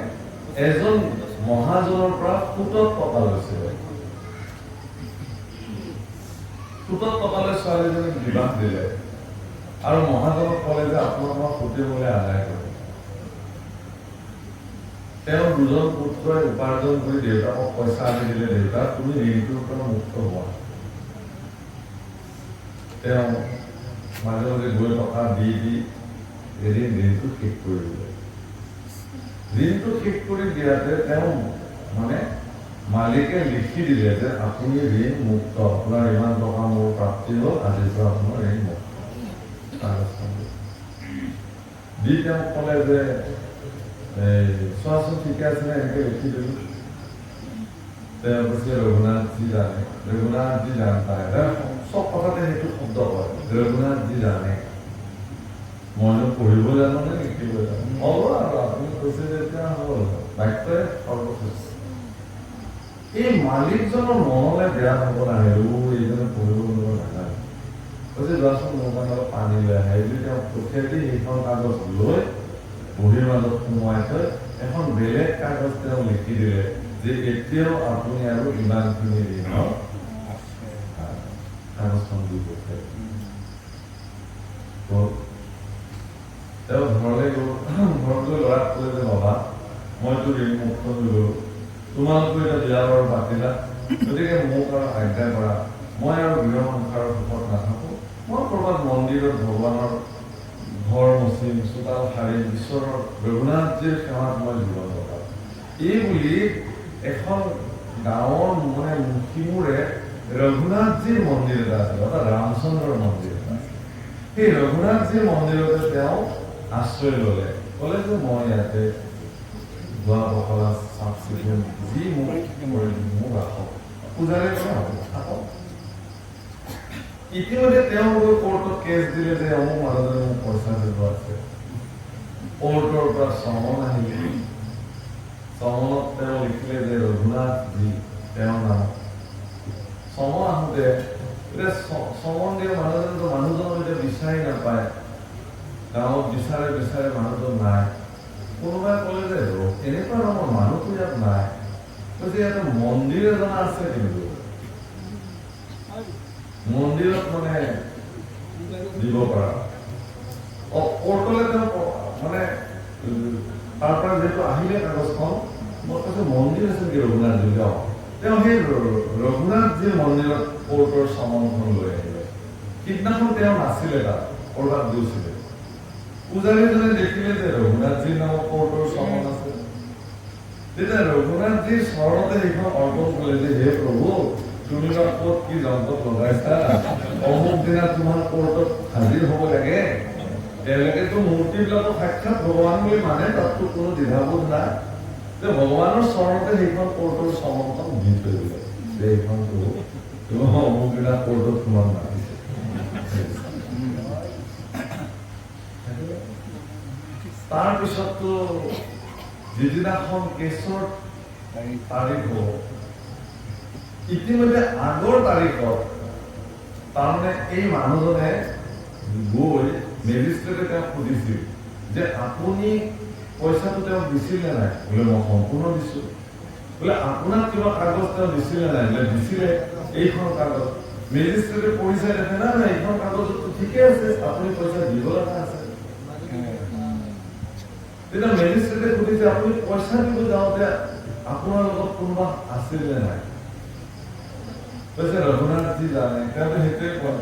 এজন মহাজনৰ পৰা সুতত টকা লৈছিলে। সুতত টকা লৈ ছোৱালীজনীক বিবাহ দিলে আৰু মহাজনক ক'লে যে আপোনালোকৰ সুতে বোলে আদায় কৰে। তেওঁ 2জন পুত্ৰই উপাৰ্জন কৰি দেউতাকক পইচা আনি দিলে, দেউতাক তুমি ঋণটোৰ পৰা মুক্ত হোৱা। তেওঁ মাজে মাজে গৈ টকা দি এদিন ঋণটো শেষ কৰি দিলে। ঋণটো শেষ কৰি দিয়াতে তেওঁ মানে মালিকে লিখি দিলে যে আপুনি ঋণ মুক্ত, আপোনাৰ ইমান টকা মোৰ প্ৰাপ্তি হ'ল, আজিৰ পৰা আপোনাৰ ঋণ মুক্ত। কাগজখন দি তেওঁক ক'লে যে চোৱাচোন ঠিকে আছে নে, এনেকে লিখি দিলোঁ। তেওঁ কৈছে ৰঘুনাথজী জানে, ৰঘুনাথজী জান পায়, চব কথাতে সেইটো শব্দ কয়, ৰঘুনাথজী জানে। মইনো পঢ়িব জানো নে লিখিব জানো, হ'ব আৰু আপুনি কৈছে যে এতিয়া হ'ল, বাক্যই সৰ্বশ্ৰেষ্ঠ। এই মালিকজনৰ মনলৈ বেয়া হ'ব নাহে, এইজনে পঢ়িব নাজানে, কৈছে যোৱাচোন মোৰ কাৰণে অলপ পানী লৈ আহে বুলি তেওঁ পঠিয়াই দি সেইখন কাগজ লৈ বহীৰ মাজত সোমোৱাই থৈ এখন বেলেগ কাগজ তেওঁ লিখি দিলে যে এতিয়াও আপুনি আৰু ইমানখিনি ঋণৰ কাগজখন দি পঠিয়াই। তেওঁ ঘৰলৈ গ'ল, ঘৰত গৈ ল'ৰাক ক'লে যে বাবা মইতো ঋণ মুক্ত হৈ গ'লো, তোমালোকে এতিয়া বিয়া বাৰু পাতিলা, গতিকে মোক আৰু আজ্ঞা কৰা, মই আৰু গৃহ সংসাৰৰ সুখত নাথাকোঁ, মই ক'ৰবাত মন্দিৰত ভগৱানৰ ঘৰ মচিম, চোতাল সাৰিম, ঈশ্বৰৰ ৰঘুনাথজীৰ সেৱাত মই জীৱন কটাম। এই বুলি এখন গাঁৱৰ মানে মুখিমূৰে ৰঘুনাথজীৰ মন্দিৰ এটা আছিল, অৰ্থাৎ ৰামচন্দ্ৰৰ মন্দিৰ এটা আছিল। সেই ৰঘুনাথজীৰ মন্দিৰতে তেওঁ আশ্ৰয় ল'লে, ক'লে যে মই ইয়াতে ধোৱা পখলা চাফ চিকুণ যি মোক ৰাখক, পূজাৰে কৰা হ'ব থাকক। ইতিমধ্যে তেওঁ গৈ কোৰ্টত কেছ দিলে যে অমুক মানুহজনে মোক পইচা দিব আছে। কোৰ্টৰ পৰা চমন আহিলে, চমনত তেওঁ লিখিলে যে ৰঘুনাথজী তেওঁৰ নাম। চমন আহোঁতে এতিয়া চমন দিয়া মানুহজনক এতিয়া বিচাৰি নাপায়, গাঁৱত বিচাৰে বিচাৰে মানুহজন নাই। কোনোবাই ক'লে যে এনেকুৱা ধৰণৰ মানুহটো ইয়াত নাই, কৈছে ইয়াতে মন্দিৰ এজন আছে, কিন্তু মন্দিৰত মানে দিব পৰা। কোৰ্টলৈ তেওঁ মানে তাৰ পৰা যিহেতু আহিলে কাগজখন, মই কৈছোঁ মন্দিৰ আছে নেকি ৰঘুনাথজী, তেওঁ সেই ৰঘুনাথজীৰ মন্দিৰত কোৰ্টৰ চমনখন লৈ আহিলে। সিদিনাখন তেওঁ নাছিলে, তাত ক'ৰবাত গৈছিলে। পূজাৰীজনে দেখিলে যে ৰঘুনাথজীৰ নামত কোৰ্টৰ চমন আছে, তেতিয়া ৰঘুনাথজীৰ চৰণতে সেইখন অৰ্পণ কৰিলে যে হে প্ৰভু, তুমি বা ক'ত কি যন্ত্ৰত লগাইছা, অমুক দিনা তোমাৰ কোৰ্টত হাজিৰ হ'ব লাগে। তেওঁলোকেতো মূৰ্তিবিলাকক সাক্ষাৎ ভগৱান বুলি মানে, তাততো কোনো দ্বিধাবোধ নাই। যে ভগৱানৰ চৰণতে সেইখন কোৰ্টৰ চমনখন দি থৈ দিলে যে এইখনটো তোমাৰ অমুক দিনা কোৰ্টত তোমাক মাতিছে। তাৰপিছততো যিদিনাখন কেছৰ তাৰিখ হ'ব, ইতিমধ্যে আগৰ তাৰিখত তাৰমানে এই মানুহজনে গৈ মেজিষ্ট্ৰেটে তেওঁক সুধিছিল যে আপুনি পইচাটো তেওঁক দিছিলে নাই, বোলে মই সম্পূৰ্ণ দিছোঁ। বোলে আপোনাক কিবা কাগজ তেওঁ দিছিলে নাই, বোলে দিছিলে এইখন কাগজ। মেজিষ্ট্ৰেটে পইচা দেখে না নাই, এইখন কাগজতো ঠিকে আছে, আপুনি পইচা দিব লগা আছে। তেতিয়া মেজিষ্ট্ৰেটে সুধিছে আপুনি পইচা দিব যাওঁতে আপোনাৰ লগত কোনোবা আছিল নে নাই, কৈছে ৰঘুনাথজী জানে। তেওঁ সেইটোৱে কয়,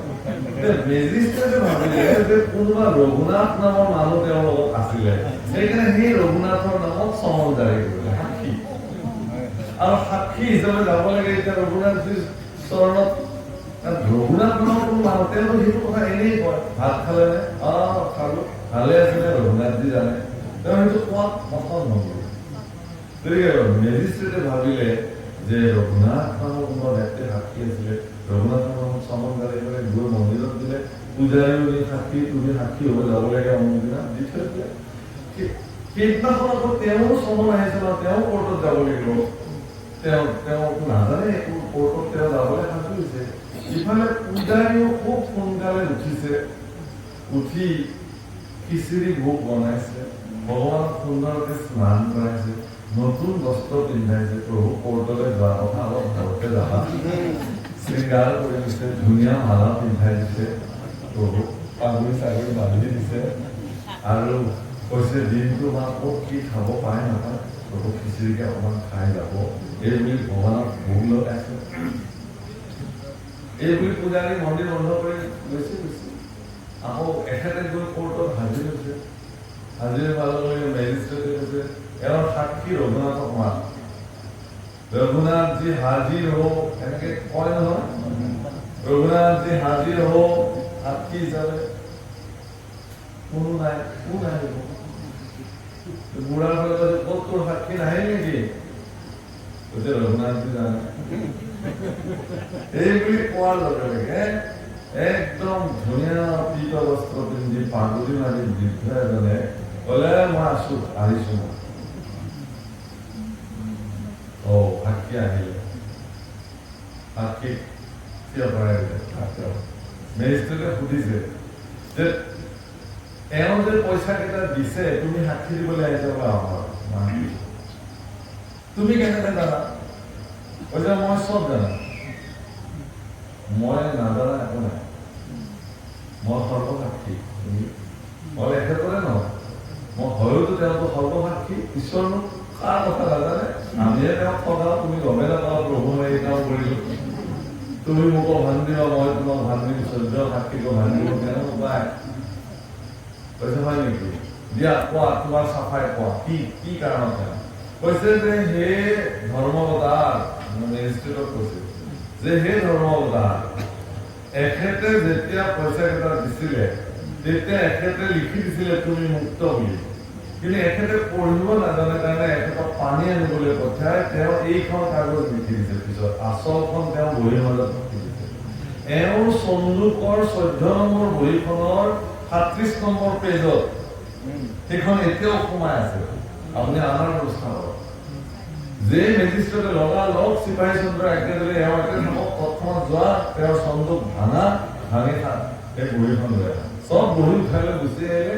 মেজিষ্ট্ৰেটে ভাবিলে যে কোনোবা ৰঘুনাথ নামৰ মানুহ তেওঁৰ লগত আছিলে, সেইকাৰণে সেই ৰঘুনাথৰ নামত চমন জাৰি কৰিলে সাক্ষী। আৰু সাক্ষী হিচাপে যাব লাগে এতিয়া ৰঘুনাথজীৰ চৰণত। ৰঘুনাথ নামৰ কোনো মানুহ, তেওঁলোক সেইটো কথা এনেই কয়, ভাত খালে নে, খালো, ভালে আছিলে, ৰঘুনাথজী জানে। তেওঁ সেইটো কোৱাত পচন্দ নকৰিলে। গতিকে মেজিষ্ট্ৰেটে ভাবিলে যে ৰঘুনাথ নামৰ কোনোবা ব্যক্তি সাক্ষী আছিলে, ৰঘুনাথ নামৰ চমন জাৰি কৰি গৈ মন্দিৰত দিলে। পূজাৰীও সাক্ষী, তুমি সাক্ষী হ'ব যাব লাগে অমুক দিনা, দি থৈ দিলে। সেইদিনাখন আকৌ তেওঁৰ চমন আহিছিল, তেওঁ কোৰ্টত যাব লাগিব। তেওঁ নাজানে একো, কোৰ্টত তেওঁ যাবলৈ সাজু হৈছে। ইফালে পূজাৰীও খুব সোনকালে উঠিছে, উঠি খিচিৰি ভোগ বনাইছে, ভগৱানক সুন্দৰকৈ স্নান কৰাইছে, নতুন বস্ত্ৰ পিন্ধাইছে। প্ৰভু কোৰ্টলৈ যোৱা কথা অলপ ভালকে যাবা, শৃংগাৰ কৰি দিছে, ধুনীয়া মালা পিন্ধাই দিছে, প্ৰভু পাগুৰি চাগুৰি বান্ধি দিছে, আৰু কৈছে দিনটো বা ক'ত কি খাব পাৰে নাপায়, প্ৰভু খিচিৰিকে অকণমান খাই যাব, এই বুলি ভগৱানক ভোগ লগাইছে। এই বুলি পূজাৰী মন্দিৰ বন্ধ কৰি গৈছে। আকৌ এখেতে গৈ কোৰ্টত হাজিৰ হৈছে। হাজিৰ হোৱাৰ লগে লগে মেজিষ্ট্ৰেটে কৈছে এওঁৰ সাক্ষী ৰঘুনাথক মাত। रघुनाथ जी हाजिर हो এনেকে কয় নহয় रघुनाथ जी हाजिर हो সাক্ষী হিচাপে কোনো নাই কোন আহিব বুঢ়াৰ ফালে ক'ত তোৰ সাক্ষী নাহে নেকি কৈছে ৰঘুনাথ जी জানে এই বুলি কোৱাৰ লগে লগে একদম ধুনীয়া পীত বস্ত্ৰ পিন্ধি পাগুৰি মাৰি বৃদ্ধ এজনে ক'লে মই আছো আহিছো সাক্ষী আহিলে সাক্ষী কিয় কৰাই মেজিষ্ট্ৰেটে সুধিছে যে এওঁ যে পইচা কেইটা দিছে তুমি সাক্ষী দিবলৈ আহিছা আমাৰ তুমি কেনেকে জানা কৈছে মই চব জানা মই নাজানা একো নাই মই সৰ্বসাক্ষী মই একেবাৰে নহয় মই হয়তো তেওঁতো সৰ্বসাক্ষী ঈশ্বৰনো কাৰ কথা নাজানে আমিয়ে তেওঁক সদায় তুমি গমে নাপাওঁ প্ৰভু এই কাম কৰিলো তুমি মোক ভান দিবা মই তোমাক ভান দিম সহ্য সাক্ষীক ভান দিব কেনে উপায় কৈছে হয় নেকি দিয়া কোৱা তোমাৰ চাফাই কোৱা কি কাৰণত কৈছে যে হে ধৰ্মৱতাৰ মেজিষ্ট্ৰেটক কৈছে যে হে ধৰ্মৱতাৰ এখেতে যেতিয়া পইচা কেইটা দিছিলে তেতিয়া এখেতে লিখি দিছিলে তুমি মুক্ত বুলি কিন্তু এখেতে পঢ়িব নাজানে কাৰণে এখেতক পানী আনিবলৈ পঠাই তেওঁ এইখন কাগজ লিখি দিছে পিছত আচলখন তেওঁ বহীৰ মাজত লিখি দিছে এওঁৰ চন্দুকৰ 14 নম্বৰ বহীখনৰ 37 নম্বৰ পেজত সেইখন এতিয়াও সোমাই আছে আপুনি আনাৰ ব্যৱস্থা কৰক যে মেজিষ্ট্ৰেটে লগালগ চিপাহী চন্দ্ৰ একেদৰে এওঁ একে থাকক তৎক্ষণাত যোৱা তেওঁৰ চন্দুক ভাঙি এই বহীখন লৈ আহা চব বহী উঠাই লৈ গুচি আহিলে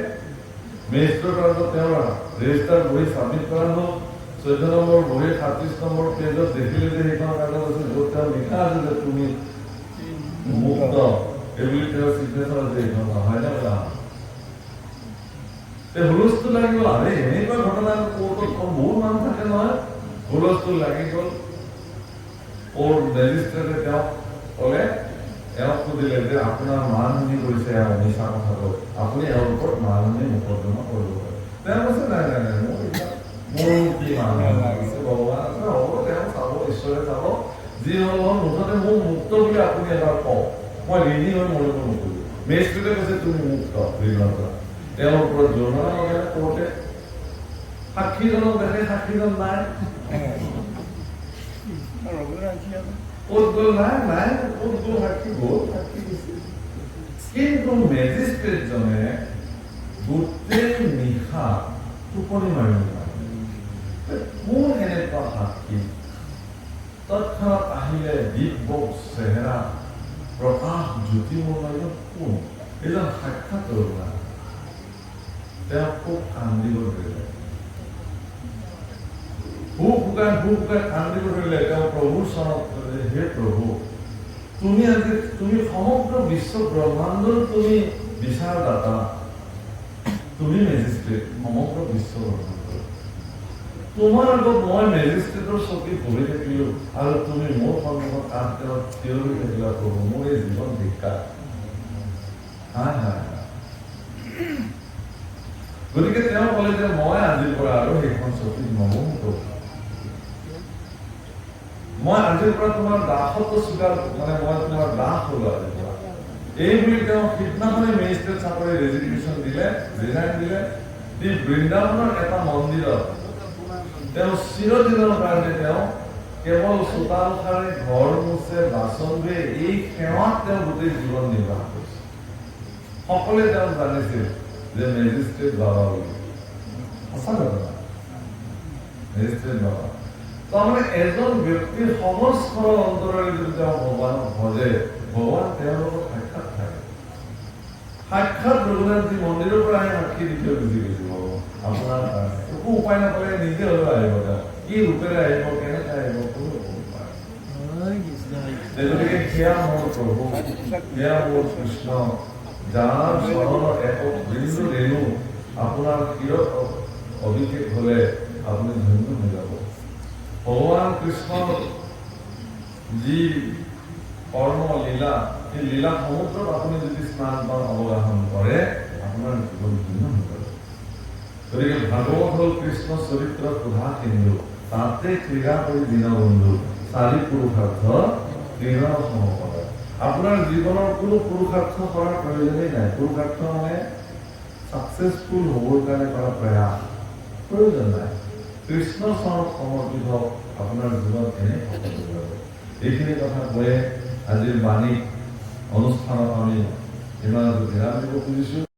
মেজিষ্ট্ৰেটৰ আগত তেওঁৰ ৰেজিষ্টাৰ বহী ছাবমিট কৰা হ'ল 14 নম্বৰ বহী 37 নম্বৰ পেজত দেখিলে যে সেইখন কাগজ আছে য'ত তেওঁ লিখা আছে যে তুমি মুক্ত এইবুলি তেওঁৰ চিগনেচাৰ আছে এইখন হয় নে বোলা হুলস্থুল লাগি গ'ল আৰে এনেকুৱা ঘটনা কোৰ্টত বহুত মানুহ থাকে নহয় হুলস্থুল লাগি গ'ল কোৰ্ট মেজিষ্ট্ৰেটে তেওঁক ক'লে এওঁক সুধিলে যে আপোনাৰ মানহানি কৰিছে এওঁ মিছা কথা কৈ আপুনি এওঁৰ ওপৰত মানহানি মোকদ্দমা কৰিব পাৰে তেওঁ কৈছে নাই নাই নাই মোৰ কি মানহানি লাগিছে ভগৱান আছে হ'ব তেওঁ চাব ঈশ্বৰে চাব যি হ'ল মুঠতে মোক মুক্ত বুলি আপুনি এবাৰ কওক মই ঋণী হৈ মৰিব নকৰিব মেজিষ্ট্ৰেটে কৈছে তুমি মুক্ত ঋণৰ পৰা তেওঁৰ ওপৰত জৰিমনা লগালে কোৰ্টে সাক্ষীজনক দেখে সাক্ষীজন নাই ক'ত গ'ল নাই ক'ত গ'ল সাক্ষী গ'ল সাক্ষী দিছে কিন্তু মেজিষ্ট্ৰেটজনে গোটেই নিশা টোপনি মাৰিব কোন এনেকুৱা সাক্ষী তৎক্ষণাত আহিলে দিব্য চেহেৰা প্ৰকাশ জ্যোতিৰ্ময় কোন এজন সাক্ষাৎ তৰুণা তেওঁ খুব কান্দিব ধৰিলে খুব শুকাই কান্দিব ধৰিলে তেওঁ প্ৰভুৰ চৰণত হে প্ৰভু তুমি সমগ্ৰ বিশ্ব ব্ৰহ্মাণ্ডৰ তুমি বিচাৰদাতা তুমি মেজিষ্ট্ৰেট সমগ্ৰ বিশ্ব ব্ৰহ্মাণ্ডৰ তোমাৰ আগত মই মেজিষ্ট্ৰেটৰ চকীত বহি থাকিলো আৰু তুমি মোৰ সন্মুখত কাঠ তেওঁ থিয় হৈ থাকিলা প্ৰভু মোৰ এই জীৱন ভিক্ষা গতিকে তেওঁ ক'লে যে মই আজিৰ পৰা আৰু সেইখন চকীত নবহো মই আজিৰ পৰা তোমাৰ দাসত্ব স্বীকাৰ মানে মই তোমাৰ দাস হলো আজিৰ পৰা এই বুলি তেওঁ সিদিনাখনে মেজিষ্ট্ৰেট চাকৰি ৰেজিগনেশ্যন দিলে ৰিজাইন দিলে দি বৃন্দাবনৰ এটা মন্দিৰত তেওঁ চিৰদিনৰ কাৰণে তেওঁ কেৱল চোতাল সাৰে ঘৰ মুছে বাচন ধুৱে এই সেৱাত তেওঁ গোটেই জীৱন নিৰ্বাহ কৰিছে সকলোৱে তেওঁ জানিছিল যে মেজিষ্ট্ৰেট বাবা বুলি সঁচা ঘটনা মেজিষ্ট্ৰেট বাবা তাৰমানে এজন ব্যক্তিৰ সমস্ত অন্তৰেৰে যদি তেওঁ ভগৱানক ভজে ভগৱান তেওঁৰ লগত সাক্ষাৎ থাকে সাক্ষাৎ ৰঘুনাথজী মন্দিৰৰ পৰা আহি সাক্ষী দি থৈ গুচি গৈছে ভগৱান আপোনাৰ একো উপায় নাপালে নিজে হ'লেও আহিব তেওঁ কি ৰূপেৰে আহিব কেনেকে আহিব কোনো উপায় গতিকে সেয়া মোৰ প্ৰভু সেয়া মোৰ কৃষ্ণ যাৰ চৰণৰ একক বিন্দু ৰেণু আপোনাৰ শিৰত অভিষেক হলে আপুনি ধন্য হৈ যাব ভগৱান কৃষ্ণৰ যি কৰ্ম লীলা সেই লীলা সমুদ্ৰত আপুনি যদি স্নান পান অৱগাহন কৰে আপোনাৰ জীৱন ধন্য হৈ যাব গতিকে ভাগৱত হল কৃষ্ণ চৰিত্ৰৰ প্ৰধান কেন্দ্ৰ তাতে ক্ৰীড়া কৰি দীনবন্ধু 4 পুৰুষাৰ্থ ক্ৰীড়া সমপদ আপোনাৰ জীৱনৰ কোনো পুৰুষাৰ্থ কৰাৰ প্ৰয়োজনেই নাই পুৰুষাৰ্থ মানে সাকসেসফুল হবৰ কাৰণে কৰা প্ৰয়াস প্ৰয়োজন নাই কৃষ্ণ চৰণত সমৰ্পিত হওক আপোনাৰ জীৱন এনে সফল হ'ব এইখিনি কথা কৈ আজিৰ বাণী অনুষ্ঠানত আমি ইমানতে বিৰাম দিব খুজিছোঁ